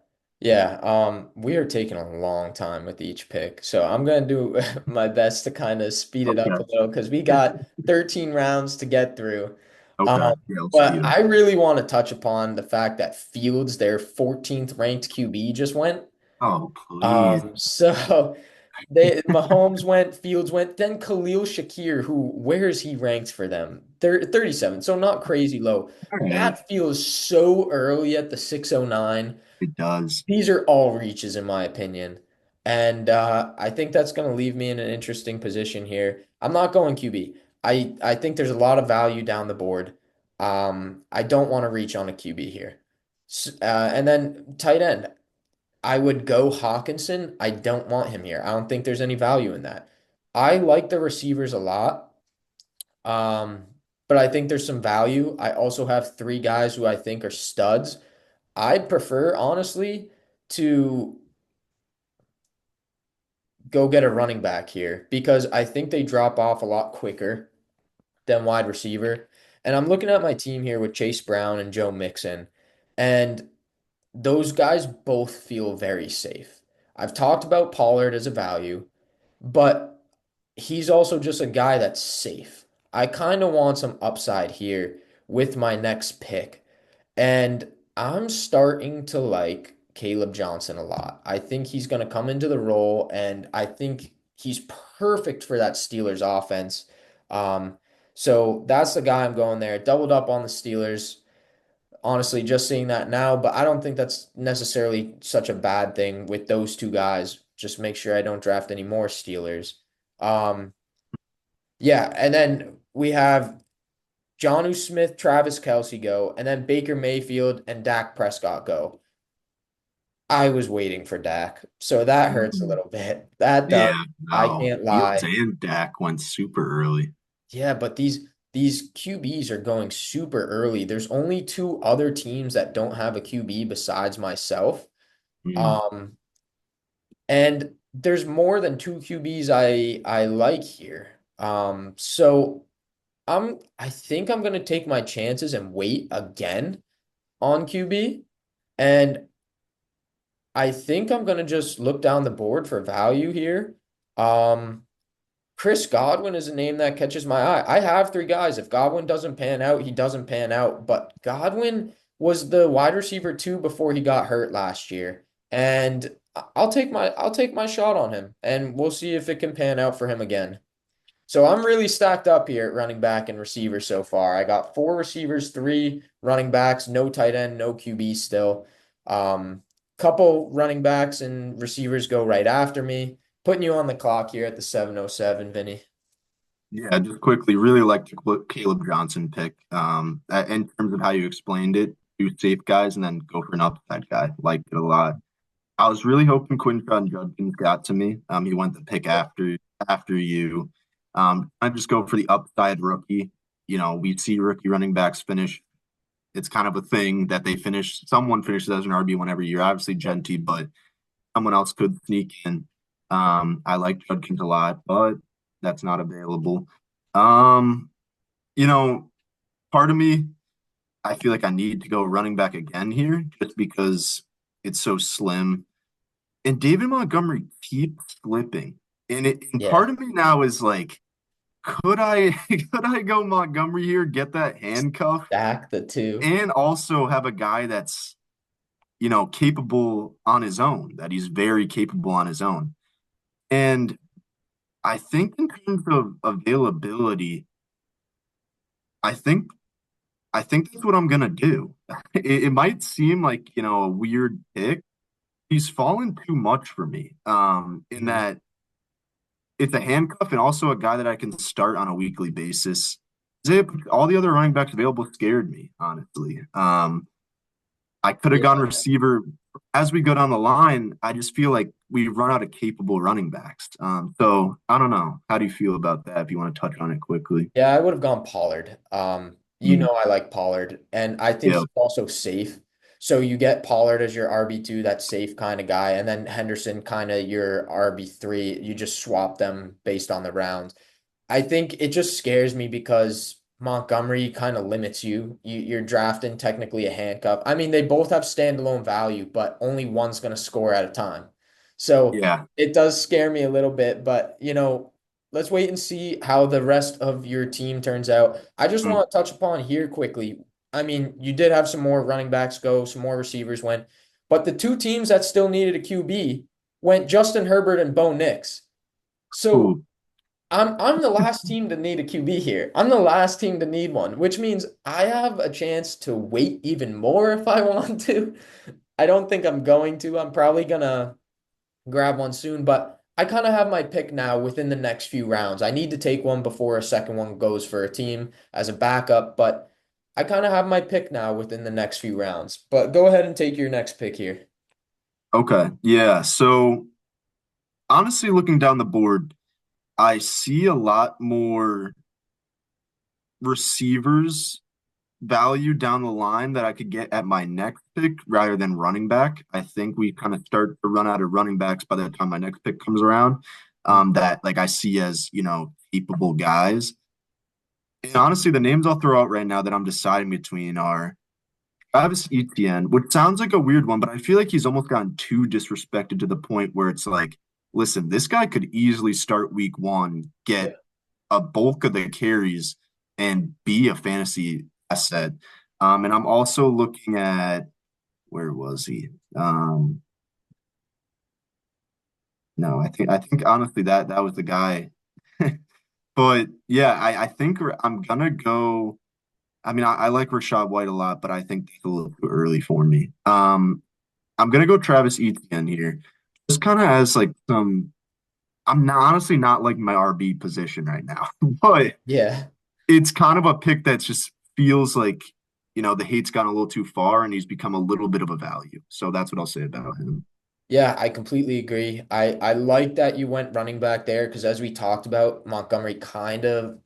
Yeah. We are taking a long time with each pick. So I'm gonna do my best to kind of speed it up Okay. a little because we got 13 rounds to get through. Okay. Um, Yeah, let's but speed up. I really want to touch upon the fact that Fields, their 14th ranked QB, just went. Oh, please. So Mahomes went, Fields went, then Khalil Shakir, who where is he ranked for them? 37, so not crazy low. All right. That feels so early at the 609. It does. These are all reaches in my opinion. And I think that's going to leave me in an interesting position here. I'm not going QB. I think there's a lot of value down the board. I don't want to reach on a QB here. And then tight end. I would go Hawkinson. I don't want him here. I don't think there's any value in that. I like the receivers a lot, um, but I think there's some value. I also have three guys who I think are studs. I'd prefer, honestly, to go get a running back here because I think they drop off a lot quicker than wide receiver. And I'm looking at my team here with Chase Brown and Joe Mixon, and those guys both feel very safe. I've talked about Pollard as a value, but he's also just a guy that's safe. I kind of want some upside here with my next pick. And I'm starting to like Caleb Johnson a lot. I think he's going to come into the role, and I think he's perfect for that Steelers offense. Um, so that's the guy I'm going there. Doubled up on the Steelers. Honestly, just seeing that now, but I don't think that's necessarily such a bad thing with those two guys. Just make sure I don't draft any more Steelers. Um, yeah, and then we have Jonnu Smith, Travis Kelce go, and then Baker Mayfield and Dak Prescott go. I was waiting for Dak, so that hurts a Mhm. little bit. That does. Yeah, I no. can't Fields lie. and Dak went super early. Yeah, but these QBs are going super early. There's only two other teams that don't have a QB besides myself. Mm. Um, and there's more than two QBs I like here. So I think I'm gonna take my chances and wait again on QB. And I think I'm gonna just look down the board for value here. Um, Chris Godwin is a name that catches my eye. I have three guys. If Godwin doesn't pan out, he doesn't pan out. But Godwin was the wide receiver two before he got hurt last year. And I'll take my shot on him and we'll see if it can pan out for him again. So I'm really stacked up here at running back and receiver so far. I got four receivers, three running backs, no tight end, no QB still. Couple running backs and receivers go right after me. Putting you on the clock here at the 7:07, Vinny. Yeah, just quickly, really like the Caleb Johnson pick. In terms of how you explained it, two safe guys and then go for an upside guy. Liked it a lot. I was really hoping Quinton Judkins got to me. He went the pick after you. I just go for the upside rookie. We see rookie running backs finish. It's kind of a thing that they finish. Someone finishes as an RB1 every year. Obviously, Genty, but someone else could sneak in. I like Judkins a lot, but that's not available. Um, you know, Part of me, I feel like I need to go running back again here just because it's so slim. And David Montgomery keeps slipping. And part Yeah. of me now is like, could I could I go Montgomery here, get that handcuff, Stack the two. and also have a guy that's, capable on his own, that he's very capable on his own. And I think in terms of availability, I think I think that's what I'm gonna do. It might seem like, a weird pick. He's fallen too much for me. In Mhm. that it's a handcuff and also a guy that I can start on a weekly basis. All the other running backs available scared me, honestly. I could have gone Yeah. receiver. As we go down the line, I just feel like we run out of capable running backs. So I don't know. How do you feel about that if you want to touch on it quickly? Yeah, I would have gone Pollard. Mm, I like Pollard, and I think yeah, he's also safe. So you get Pollard as your RB2, that safe kind of guy, and then Henderson kind of your RB3. You just swap them based on the rounds. I think it just scares me because Montgomery kind of limits you. You're drafting technically a handcuff. I mean, they both have standalone value, but only one's going to score at a time. So yeah. it does scare me a little bit, but let's wait and see how the rest of your team turns out. I just Mm, want to touch upon here quickly. I mean, you did have some more running backs go, some more receivers went, but the two teams that still needed a QB went Justin Herbert and Bo Nix. So ooh, I'm the last team to need a QB here. I'm the last team to need one, which means I have a chance to wait even more if I want to. I don't think I'm going to. I'm probably gonna grab one soon, but I kind of have my pick now within the next few rounds. I need to take one before a second one goes for a team as a backup, but I kind of have my pick now within the next few rounds. But go ahead and take your next pick here. okay. Yeah. So honestly, looking down the board, I see a lot more receivers value down the line that I could get at my next pick rather than running back. I think we kind of start to run out of running backs by the time my next pick comes around. That like I see as, capable guys. And honestly, the names I'll throw out right now that I'm deciding between are Travis Etienne, which sounds like a weird one, but I feel like he's almost gotten too disrespected to the point where it's like, listen, this guy could easily start week one, Yeah. get a bulk of the carries, and be a fantasy asset. And I'm also looking at where was he? Um, no, I think honestly that was the guy. But yeah, I think I'm gonna go. I mean, I like Rashad White a lot, but I think it's a little too early for me. I'm gonna go Travis Etienne here, just kind of as like some. I'm not, honestly not like my RB position right now, but Yeah. it's kind of a pick that just feels like the hate's gone a little too far, and he's become a little bit of a value. So that's what I'll say about him. Yeah, I completely agree. I like that you went running back there because as we talked about, Montgomery kind of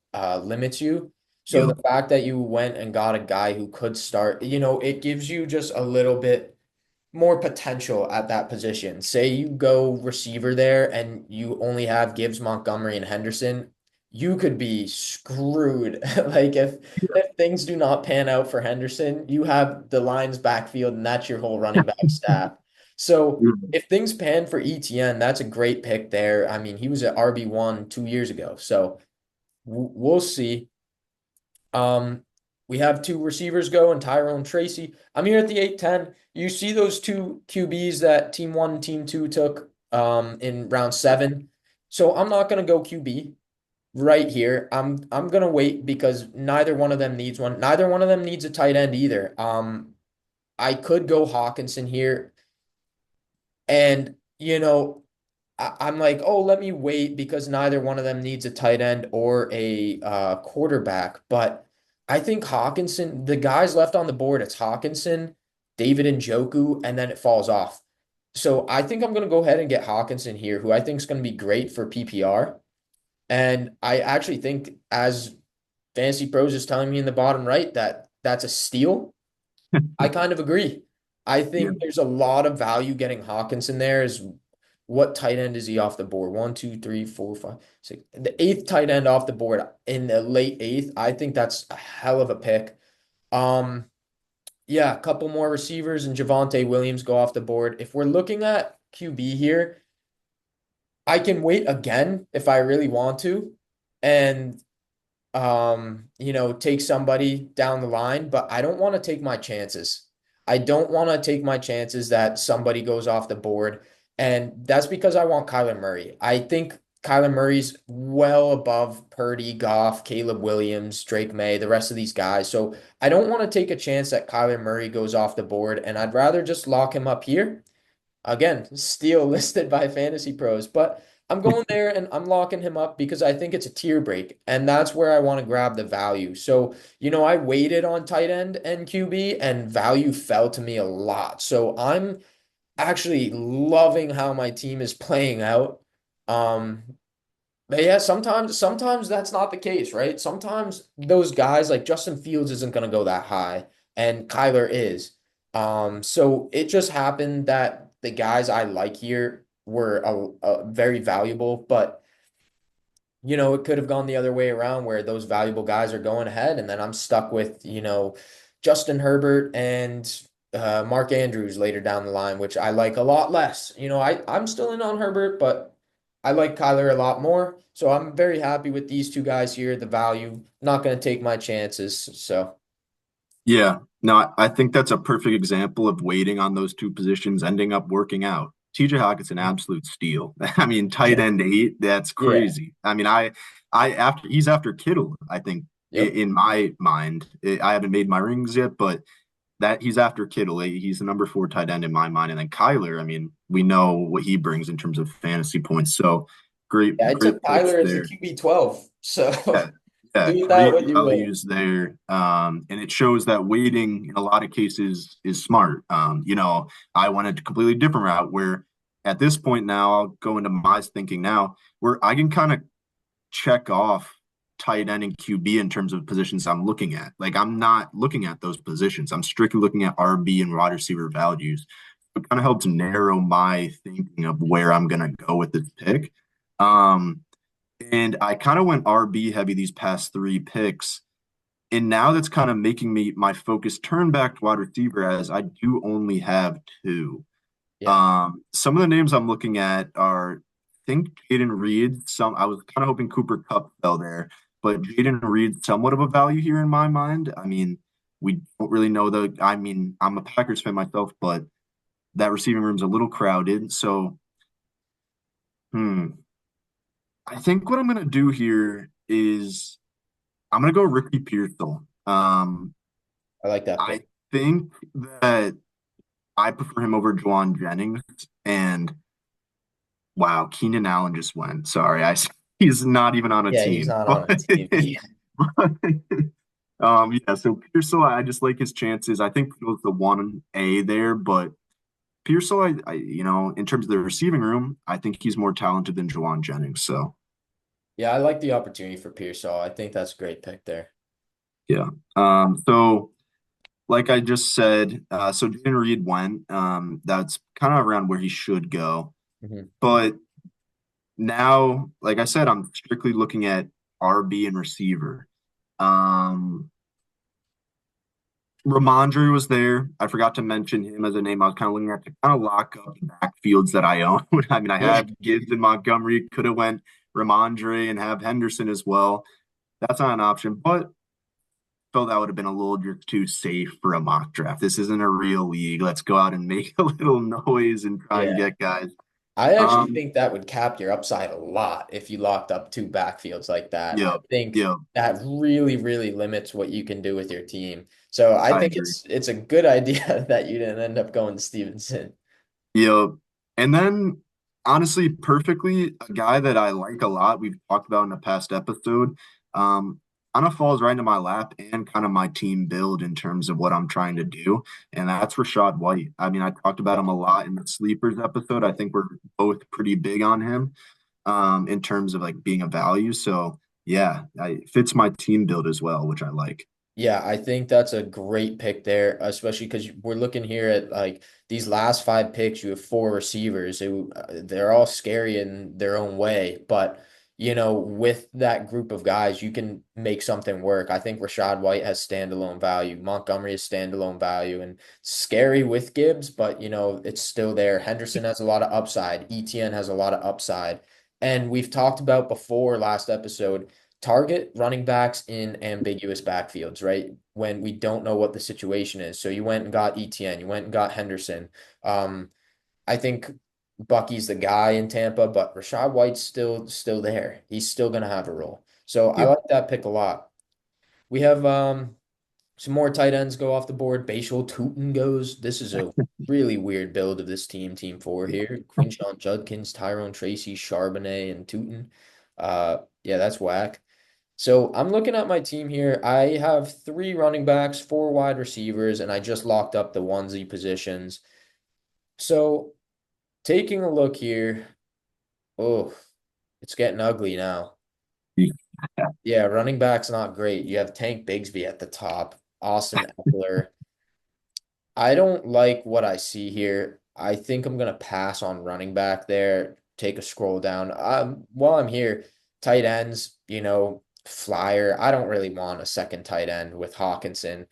limits you. So the Yep. fact that you went and got a guy who could start, it gives you just a little bit more potential at that position. Say you go receiver there and you only have Gibbs, Montgomery, and Henderson, you could be screwed. Like if things do not pan out for Henderson, you have the Lions backfield and that's your whole running back staff. So if things pan for ETN, that's a great pick there. I mean, he was at RB1 2 years ago. So we'll see. Um, we have two receivers go and Tyrone Tracy. I'm here at the 8-10. You see those two QBs that team one and team two took in round seven. So I'm not gonna go QB right here. I'm gonna wait because neither one of them needs one. Neither one of them needs a tight end either. I could go Hawkinson here. And I'm like, oh, let me wait because neither one of them needs a tight end or a quarterback. But I think Hawkinson, the guys left on the board, it's Hawkinson, David Njoku, and then it falls off. So I think I'm going to go ahead and get Hawkinson here, who I think is going to be great for PPR. And I actually think, as Fantasy Pros is telling me in the bottom right, that that's a steal. I kind of agree. I Yeah. think there's a lot of value getting Hawkinson there. Is what tight end is he off the board? One, two, three, four, five, six. The eighth tight end off the board in the late eighth. I think that's a hell of a pick. Um, yeah, a couple more receivers and Javonte Williams go off the board. If we're looking at QB here, I can wait again if I really want to. And take somebody down the line, but I don't want to take my chances. I don't want to take my chances that somebody goes off the board. And that's because I want Kyler Murray. I think Kyler Murray's well above Purdy, Goff, Caleb Williams, Drake May, the rest of these guys. So I don't want to take a chance that Kyler Murray goes off the board, and I'd rather just lock him up here. Again, still listed by Fantasy Pros, but I'm going there and I'm locking him up because I think it's a tier break, and that's where I want to grab the value. So, I waited on tight end and QB, and value fell to me a lot. So I'm actually loving how my team is playing out. Um, but yeah, sometimes that's not the case, right? Sometimes those guys like Justin Fields isn't going to go that high, and Kyler is. So it just happened that the guys I like here were very valuable, but it could have gone the other way around where those valuable guys are going ahead, and then I'm stuck with, Justin Herbert and Mark Andrews later down the line, which I like a lot less. I'm still in on Herbert, but I like Kyler a lot more. So I'm very happy with these two guys here, the value. Not going to take my chances. So, Yeah, no, I think that's a perfect example of waiting on those two positions ending up working out. TJ Hawkins's an absolute steal. I mean, tight yeah. end eight, that's Yeah. crazy. I mean, I after he's after Kittle, I think Yep. in my mind. I haven't made my rings yet, but that he's after Kittle. He's the number four tight end in my mind. And then Kyler, I mean, we know what he brings in terms of fantasy points. So Yeah, I great took picks Kyler as the there. QB 12. So Yeah, yeah, do with that great what you will. values there. And it shows that waiting in a lot of cases is smart. I went a completely different route where at this point now, I'll go into my thinking now, where I can kind of check off tight end and QB in terms of positions I'm looking at. Like I'm not looking at those positions. I'm strictly looking at RB and wide receiver values. It kind of helps narrow my thinking of where I'm gonna go with this pick. Um, and I kind of went RB heavy these past three picks. And now that's kind of making me my focus turn back to wide receiver as I do only have two. Yeah. Some of the names I'm looking at are, I think Jaden Reed. Some I was kind of hoping Cooper Kupp fell there, but Jaden Reed somewhat of a value here in my mind. I mean, we don't really know the. I mean, I'm a Packers fan myself, but that receiving room's a little crowded. So, hmm, I think what I'm gonna do here is I'm gonna go Ricky Pearsall. I like that I pick. think that I prefer him over Juwan Jennings, and wow, Keenan Allen just went. Sorry, he's not even on a Yeah, he's team. not on But a TV. yeah, so Pearsall, I just like his chances. I think he was the one A there, but Pearsall, in terms of the receiving room, I think he's more talented than Juwan Jennings. So Yeah, I like the opportunity for Pearsall. I think that's a great pick there. yeah. So like I just said, so Jaden Reed went. That's kind of around where he should go. Mhm. But now, like I said, I'm strictly looking at RB and receiver. Um, Ramondre was there. I forgot to mention him as a name. I was kind of looking at to kind of lock up the backfields that I own. I mean, I Yeah. have Gibbs and Montgomery. Could have went Ramondre and have Henderson as well. That's not an option, but felt that would have been a little just too safe for a mock draft. This isn't a real league. Let's go out and make a little noise and try and Yeah. get guys. I actually Um, think that would cap your upside a lot if you locked up two backfields like that. I yeah, think yeah, that really, really limits what you can do with your team. So I I think agree. it's a good idea that you didn't end up going to Stevenson. Yeah. And then honestly, perfectly, a guy that I like a lot, we've talked about in a past episode, um, kind of falls right into my lap and kind of my team build in terms of what I'm trying to do. And that's Rashad White. I mean, I talked about him a lot in the sleepers episode. I think we're both pretty big on him in terms of like being a value. So yeah, it fits my team build as well, which I like. Yeah, I think that's a great pick there, especially because we're looking here at like these last five picks. You have four receivers who they're all scary in their own way, but with that group of guys, you can make something work. I think Rashad White has standalone value. Montgomery has standalone value and scary with Gibbs, but it's still there. Henderson has a lot of upside. ETN has a lot of upside. And we've talked about before last episode target running backs in ambiguous backfields, right? When we don't know what the situation is. So you went and got ETN, you went and got Henderson. I think Bucky's the guy in Tampa, but Rashad White's still there. He's still gonna have a role. So I Yep. like that pick a lot. We have some more tight ends go off the board. Bashal Tootin goes. This is a really weird build of this team, team four here. Quinshon Judkins, Tyrone Tracy, Charbonnet, and Tootin. Yeah, that's whack. So I'm looking at my team here. I have three running backs, four wide receivers, and I just locked up the onesie positions. So taking a look here, oh, it's getting ugly now. Yeah, running back's not great. You have Tank Bigsby at the top, Austin Eckler. I don't like what I see here. I think I'm gonna pass on running back there. Take a scroll down. While I'm here, tight ends, flyer. I don't really want a second tight end with Hawkinson.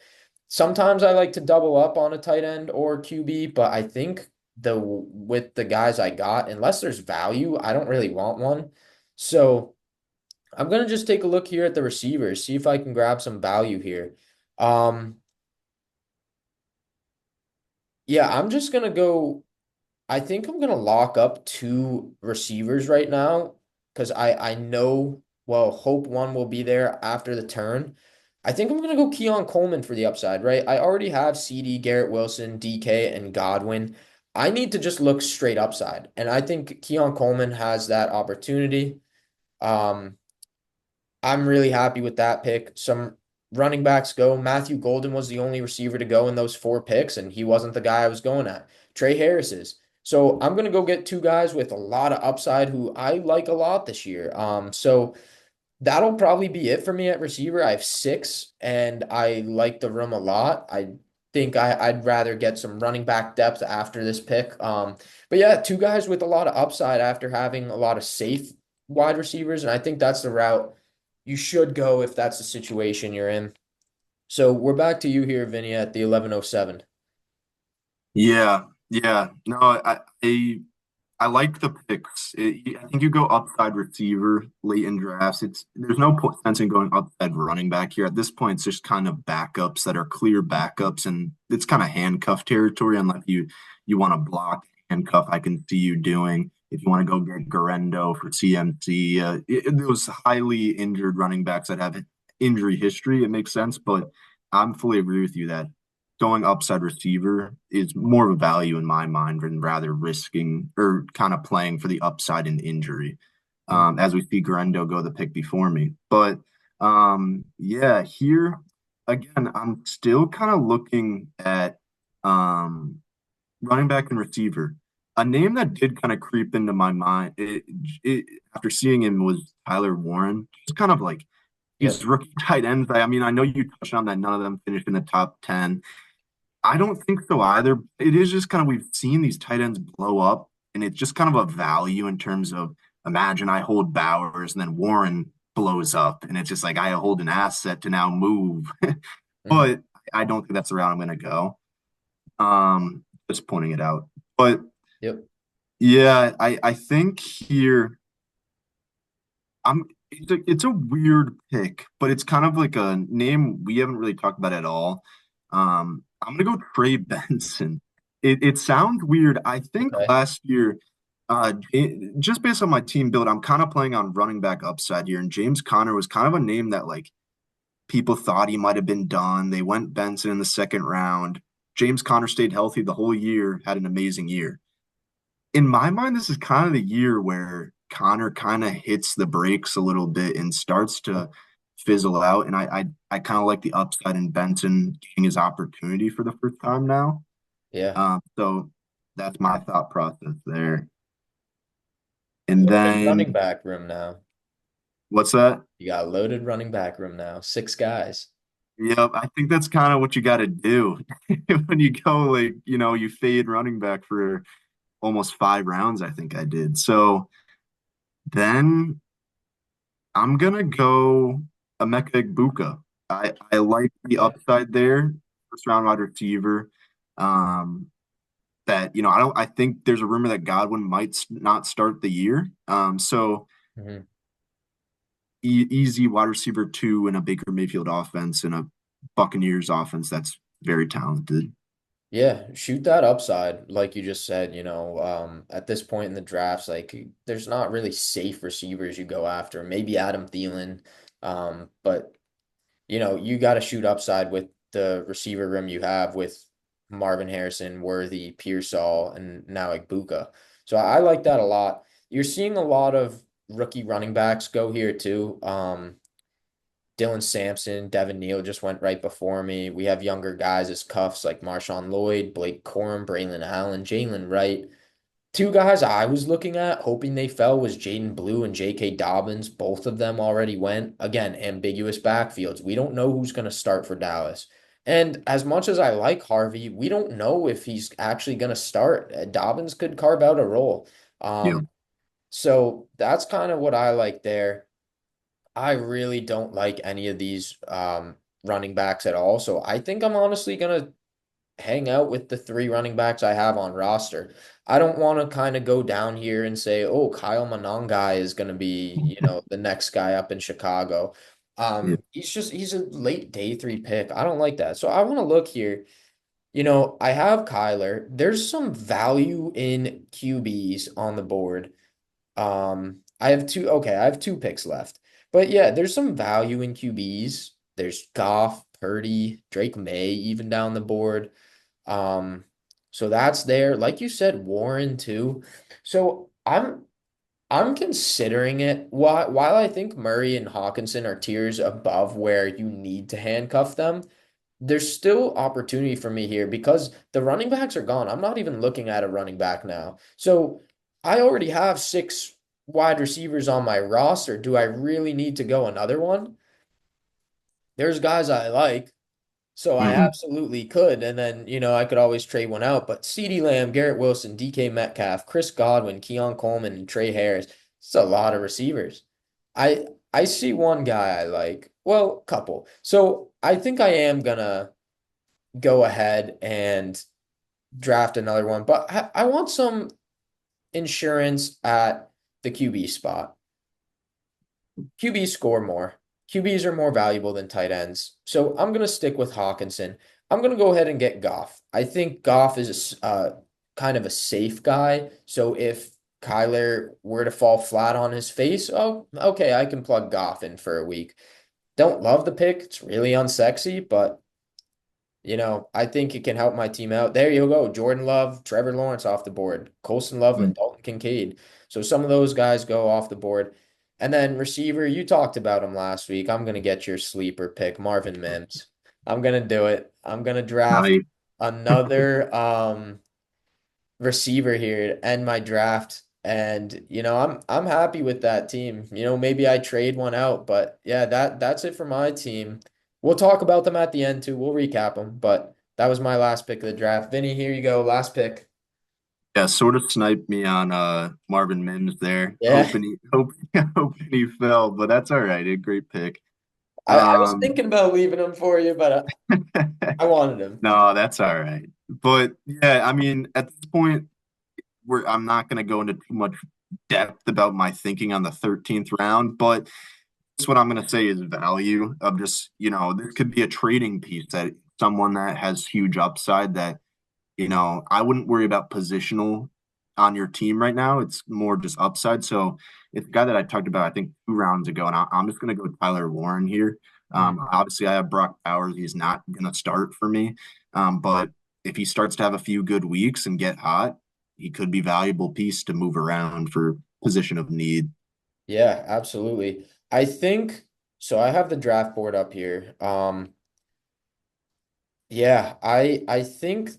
Sometimes I like to double up on a tight end or QB, but I think the with the guys I got, unless there's value, I don't really want one. So I'm gonna just take a look here at the receivers, see if I can grab some value here. Um, yeah, I'm just gonna go. I think I'm gonna lock up two receivers right now because I know, well, hope one will be there after the turn. I think I'm gonna go Keon Coleman for the upside, right? I already have CD, Garrett Wilson, DK, and Godwin. I need to just look straight upside, and I think Keon Coleman has that opportunity. Um, I'm really happy with that pick. Some running backs go. Matthew Golden was the only receiver to go in those four picks, and he wasn't the guy I was going at. Trey Harris is. So I'm gonna go get two guys with a lot of upside who I like a lot this year. So that'll probably be it for me at receiver. I have six, and I like the room a lot. I think I'd rather get some running back depth after this pick. But yeah, two guys with a lot of upside after having a lot of safe wide receivers, and I think that's the route you should go if that's the situation you're in. So we're back to you here, Vinny, at the 11:07. Yeah, yeah. No, I like the picks. I think you go upside receiver late in drafts. There's no sense in going upside running back here. At this point, it's just kind of backups that are clear backups, and it's kind of handcuff territory. Unless you want to block handcuff, I can see you doing. If you want to go get Garendo for CMC, those highly injured running backs that have injury history, it makes sense. But I'm fully agree with you that going upside receiver is more of a value in my mind than rather risking or kind of playing for the upside in injury. As we see Garendo go the pick before me. But yeah, here again, I'm still kind of looking at um, running back and receiver. A name that did kind of creep into my mind after seeing him was Tyler Warren. Just kind of like these Yep. rookie tight ends. I mean, I know you touched on that none of them finished in the top 10. I don't think so either. It is just kind of we've seen these tight ends blow up, and it's just kind of a value in terms of imagine I hold Bowers and then Warren blows up, and it's just like I hold an asset to now move. Hmm. But I don't think that's the route I'm going to go. Just pointing it out. But Yep. yeah, I think here it's a weird pick, but it's kind of like a name we haven't really talked about at all. I'm gonna go Trey Benson. It sounds weird. I think Okay. last year, just based on my team build, I'm kind of playing on running back upside here, and James Conner was kind of a name that like people thought he might have been done. They went Benson in the second round. James Conner stayed healthy the whole year, had an amazing year. In my mind, this is kind of the year where Connor kind of hits the brakes a little bit and starts to fizzle out. And I kind of like the upside in Benson getting his opportunity for the first time now. Yeah. So that's my thought process there. And Loaded running then back room now. what's that? You got loaded running back room now. Six guys. Yep, I think that's kind of what you got to do when you go like, you fade running back for almost 5 rounds, I think I did. So then I'm gonna go Emeka Egbuka. I like the Okay. upside there, first round wide receiver. Um, I think there's a rumor that Godwin might not start the year. So Hmm. easy wide receiver two in a Baker Mayfield offense and a Buccaneers offense that's very talented. Yeah, shoot that upside, like you just said, at this point in the drafts, like there's not really safe receivers you go after. Maybe Adam Thielen, but you got to shoot upside with the receiver room you have with Marvin Harrison, Worthy, Pearsall, and now Igbuka. So I like that a lot. You're seeing a lot of rookie running backs go here too. Dylan Sampson, Devin Neal just went right before me. We have younger guys as cuffs like Marshawn Lloyd, Blake Corum, Braylon Allen, Jalen Wright. Two guys I was looking at, hoping they fell, was Jaden Blue and J.K. Dobbins. Both of them already went. Again, ambiguous backfields. We don't know who's going to start for Dallas. And as much as I like Harvey, we don't know if he's actually going to start. Dobbins could carve out a role. Yeah. So that's kind of what I like there. I really don't like any of these running backs at all. So I think I'm honestly going to hang out with the three running backs I have on roster. I don't want to kind of go down here and say, oh, Kyle Monangai is going to be, the next guy up in Chicago. Yeah. He's a late day three pick. I don't like that. So I want to look here. I have Kyler. There's some value in QBs on the board. I have two picks left. But yeah, there's some value in QBs. There's Goff, Purdy, Drake May even down the board. Um, so that's there. Like you said, Warren too. So I'm considering it. While I think Murray and Hawkinson are tiers above where you need to handcuff them, there's still opportunity for me here because the running backs are gone. I'm not even looking at a running back now. So I already have six wide receivers on my roster. Do I really need to go another one? There's guys I like. So I Hmm. absolutely could. And then, I could always trade one out. But CeeDee Lamb, Garrett Wilson, DK Metcalf, Chris Godwin, Keon Coleman, and Trey Harris. It's a lot of receivers. I see one guy I like. Well, couple. So I think I am gonna go ahead and draft another one, but I want some insurance at the QB spot. QBs score more. QBs are more valuable than tight ends. So I'm going to stick with Hawkinson. I'm going to go ahead and get Goff. I think Goff is kind of a safe guy. So if Kyler were to fall flat on his face, oh, okay, I can plug Goff in for a week. Don't love the pick. It's really unsexy, but I think it can help my team out. There you go. Jordan Love, Trevor Lawrence off the board. Colson Loveland, Dalton Kincaid. So some of those guys go off the board. And then receiver, you talked about him last week. I'm going to get your sleeper pick, Marvin Mims. I'm going to do it. I'm going to draft I another receiver here to end my draft. And I'm happy with that team. Maybe I trade one out, but yeah, that's it for my team. We'll talk about them at the end too. We'll recap them, but that was my last pick of the draft. Vinny, here you go. Last pick. yeah, sort of sniped me on Marvin Mims there. Yeah. Hoping he fell, but that's all right. A great pick. I was Um thinking about leaving him for you, but I wanted him. no, that's all right. But yeah, I mean, at this point, I'm not going to go into too much depth about my thinking on the 13th round, but that's what I'm going to say is value of just, there could be a trading piece that someone that has huge upside that, I wouldn't worry about positional on your team right now. It's more just upside. So it's a guy that I talked about, I think 2 rounds ago, and I'm just going to go Tyler Warren here. Mhm. Obviously, I have Brock Bowers. He's not going to start for me. But if he starts to have a few good weeks and get hot, he could be a valuable piece to move around for position of need. Yeah, absolutely. I think so. I have the draft board up here. Yeah, I think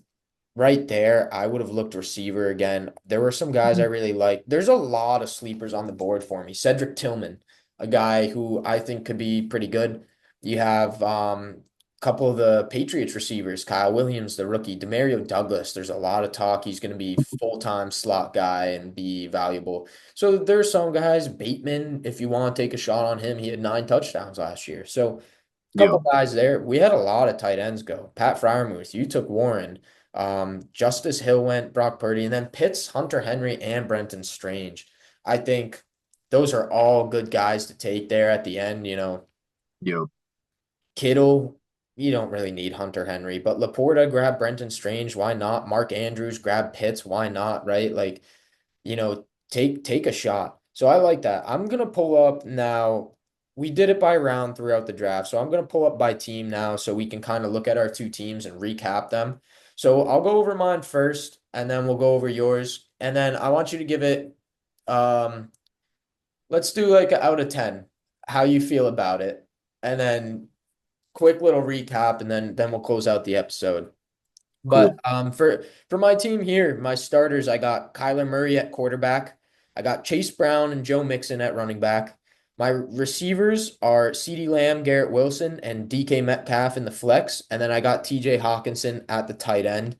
right there I would have looked receiver again. There were some guys I really liked. There's a lot of sleepers on the board for me. Cedric Tillman, a guy who I think could be pretty good. You have a couple of the Patriots receivers, Kyle Williams, the rookie, Demario Douglas. There's a lot of talk he's going to be full-time slot guy and be valuable. So there's some guys, Bateman, if you want to take a shot on him, he had 9 touchdowns last year. So Yeah. couple guys there. We had a lot of tight ends go. Pat Fryermuth, you took Warren. Justice Hill went, Brock Purdy, and then Pitts, Hunter Henry, and Brenton Strange. I think those are all good guys to take there at the end. Yo, Kittle, you don't really need Hunter Henry, but Laporta grab Brenton Strange, why not? Mark Andrews grab Pitts, why not? Right? Like, take a shot. So I like that. I'm gonna pull up now. We did it by round throughout the draft, so I'm gonna pull up by team now so we can kind of look at our two teams and recap them. So I'll go over mine first, and then we'll go over yours, and then I want you to give it. Um, let's do like a out of 10. How you feel about it, and then quick little recap, and then we'll close out the episode. But cool, for my team here, my starters, I got Kyler Murray at quarterback. I got Chase Brown and Joe Mixon at running back. My receivers are CeeDee Lamb, Garrett Wilson, and DK Metcalf in the flex. And then I got TJ Hawkinson at the tight end.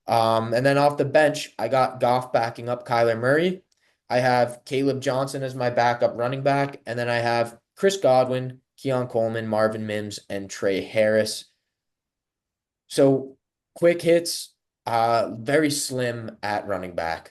And then off the bench, I got Goff backing up Kyler Murray. I have Caleb Johnson as my backup running back. And then I have Chris Godwin, Keon Coleman, Marvin Mims, and Trey Harris. So quick hits, very slim at running back.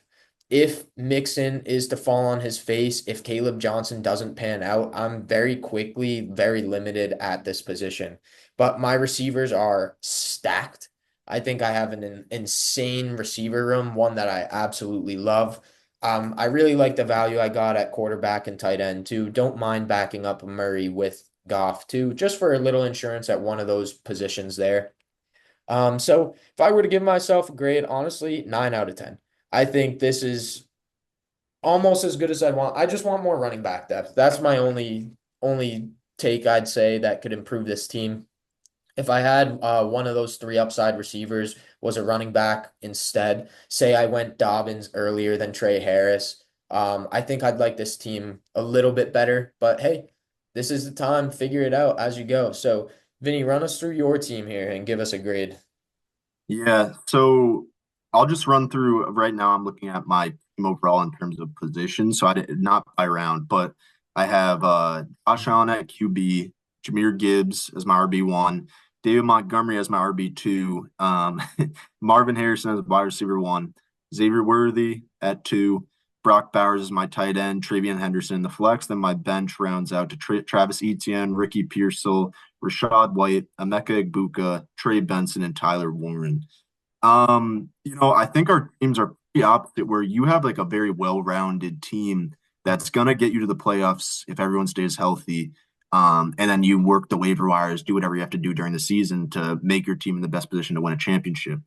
If Mixon is to fall on his face, if Caleb Johnson doesn't pan out, I'm very quickly very limited at this position. But my receivers are stacked. I think I have an insane receiver room, one that I absolutely love. I really like the value I got at quarterback and tight end too. Don't mind backing up Murray with Goff too, just for a little insurance at one of those positions there. So if I were to give myself a grade, honestly, 9 out of 10. I think this is almost as good as I want. I just want more running back depth. That's my only take I'd say that could improve this team. If I had one of those three upside receivers was a running back instead, say I went Dobbins earlier than Trey Harris, I think I'd like this team a little bit better. But hey, this is the time. Figure it out as you go. So, Vinny, run us through your team here and give us a grade. yeah. So I'll just run through right now. I'm looking at my team overall in terms of position. So I did not by round, but I have Josh Allen at QB, Jahmyr Gibbs as my RB1, David Montgomery as my RB2, Marvin Harrison as wide receiver one, Xavier Worthy at two, Brock Bowers as my tight end, Travion Henderson in the flex. Then my bench rounds out to Travis Etienne, Ricky Pearsall, Rashad White, Emeka Egbuka, Trey Benson, and Tyler Warren. I think our teams are pretty opposite where you have like a very well-rounded team that's gonna get you to the playoffs if everyone stays healthy. And then you work the waiver wires, do whatever you have to do during the season to make your team in the best position to win a championship.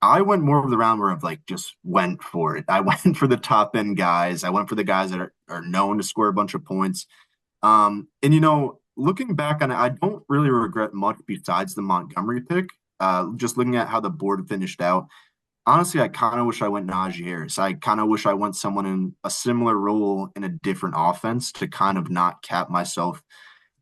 I went more of the round where I've like just went for it. I went for the top end guys. I went for the guys that are known to score a bunch of points. And looking back on it, I don't really regret much besides the Montgomery pick. Just looking at how the board finished out, honestly, I kind of wish I went Najee Harris. I kind of wish I went someone in a similar role in a different offense to kind of not cap myself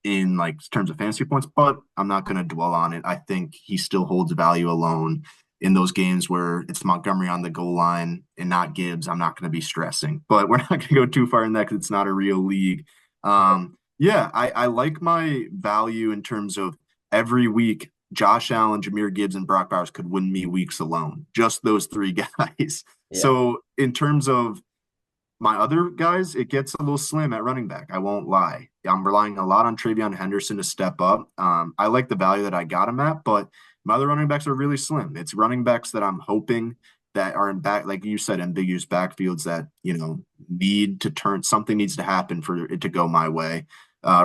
in like terms of fantasy points, but I'm not going to dwell on it. I think he still holds value alone in those games where it's Montgomery on the goal line and not Gibbs. I'm not going to be stressing, but we're not going to go too far in that because it's not a real league. Yeah, I like my value in terms of every week. Josh Allen, Jahmyr Gibbs, and Brock Bowers could win me weeks alone. Just those three guys. Yeah. So in terms of my other guys, it gets a little slim at running back. I won't lie. I'm relying a lot on Travion Henderson to step up. I like the value that I got him at, but my other running backs are really slim. It's running backs that I'm hoping that are in back, like you said, ambiguous backfields that, need to turn something needs to happen for it to go my way.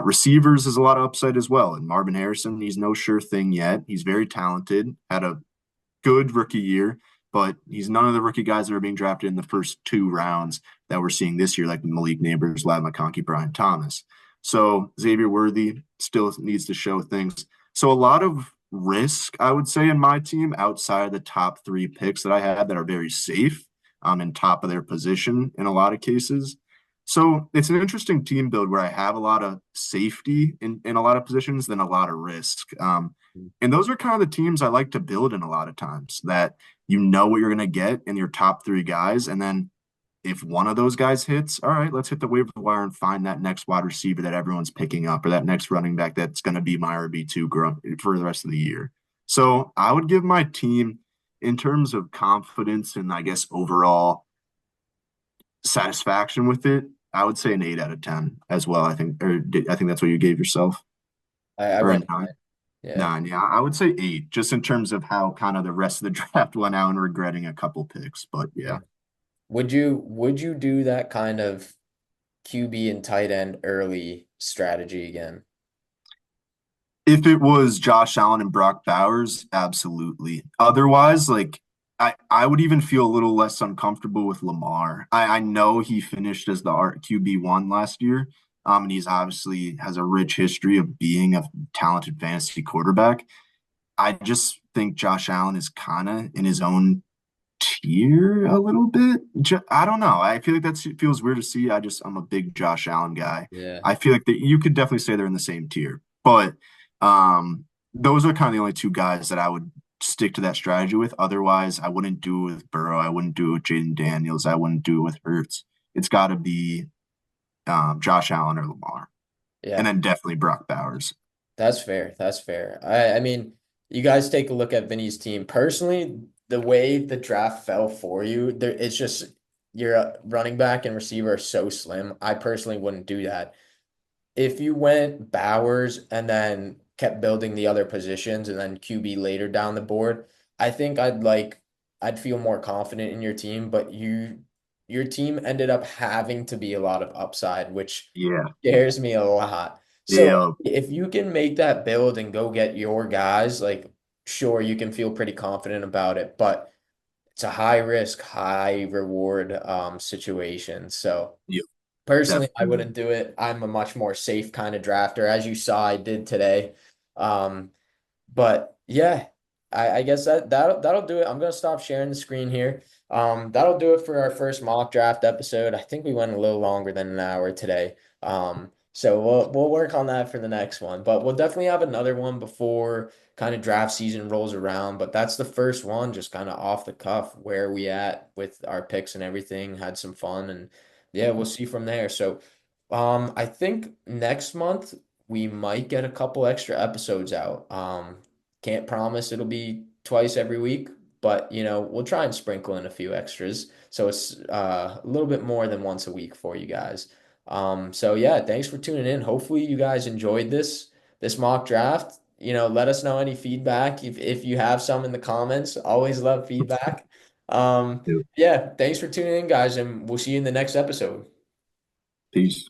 Receivers is a lot of upside as well. And Marvin Harrison, he's no sure thing yet. He's very talented, had a good rookie year, but he's none of the rookie guys that are being drafted in the first two rounds that we're seeing this year, like Malik Neighbors, Ladd McConkey, Brian Thomas. So Xavier Worthy still needs to show things. So a lot of risk, I would say, in my team outside of the top three picks that I had that are very safe, in top of their position in a lot of cases. So it's an interesting team build where I have a lot of safety in a lot of positions, then a lot of risk. And those are kind of the teams I like to build in a lot of times that you know what you're going to get in your top three guys. And then if one of those guys hits, all right, let's hit the waiver wire and find that next wide receiver that everyone's picking up or that next running back that's going to be my RB2 for the rest of the year. So I would give my team, in terms of confidence and I guess overall satisfaction with it, I would say an 8 out of 10 as well. I think that's what you gave yourself, I or a went nine. 9. Yeah. 9, yeah, I would say 8, just in terms of how kind of the rest of the draft went out and regretting a couple picks. But Yeah. yeah, Would you do that kind of QB and tight end early strategy again? if it was Josh Allen and Brock Bowers, absolutely. Otherwise, like I would even feel a little less uncomfortable with Lamar. I know he finished as the QB1 last year. And he's obviously has a rich history of being a talented fantasy quarterback. I just think Josh Allen is kind of in his own tier a little bit. I don't know. I feel like that feels weird to see. I'm a big Josh Allen guy. Yeah. I feel like that you could definitely say they're in the same tier, but those are kind of the only two guys that I would stick to that strategy with. Otherwise, I wouldn't do it with Burrow. I wouldn't do it with Jaden Daniels. I wouldn't do it with Hurts. It's got to be Josh Allen or Lamar, and Yeah. then definitely Brock Bowers. That's fair. That's fair. I mean, you guys take a look at Vinny's team. Personally, the way the draft fell for you, it's just your running back and receiver are so slim. I personally wouldn't do that. If you went Bowers and then kept building the other positions and then QB later down the board, I think I'd feel more confident in your team, but your team ended up having to be a lot of upside, which Yeah, scares me a lot. So yeah, if you can make that build and go get your guys, like sure you can feel pretty confident about it, but it's a high risk, high reward situation. So yeah, personally, I definitely. wouldn't do it. I'm a much more safe kind of drafter, as you saw I did today. Um, but yeah, I guess that'll do it. I'm gonna stop sharing the screen here. That'll do it for our first mock draft episode. I think we went a little longer than an hour today. So we'll work on that for the next one. But we'll definitely have another one before kind of draft season rolls around. But that's the first one, just kind of off the cuff, where we at with our picks and everything. Had some fun and yeah, we'll see from there. So I think next month we might get a couple extra episodes out. Can't promise it'll be twice every week, but we'll try and sprinkle in a few extras. So it's a little bit more than once a week for you guys. So yeah, thanks for tuning in. Hopefully you guys enjoyed this mock draft. Let us know any feedback if you have some in the comments. Always love feedback. Um, Yeah. yeah, thanks for tuning in, guys, and we'll see you in the next episode. Peace.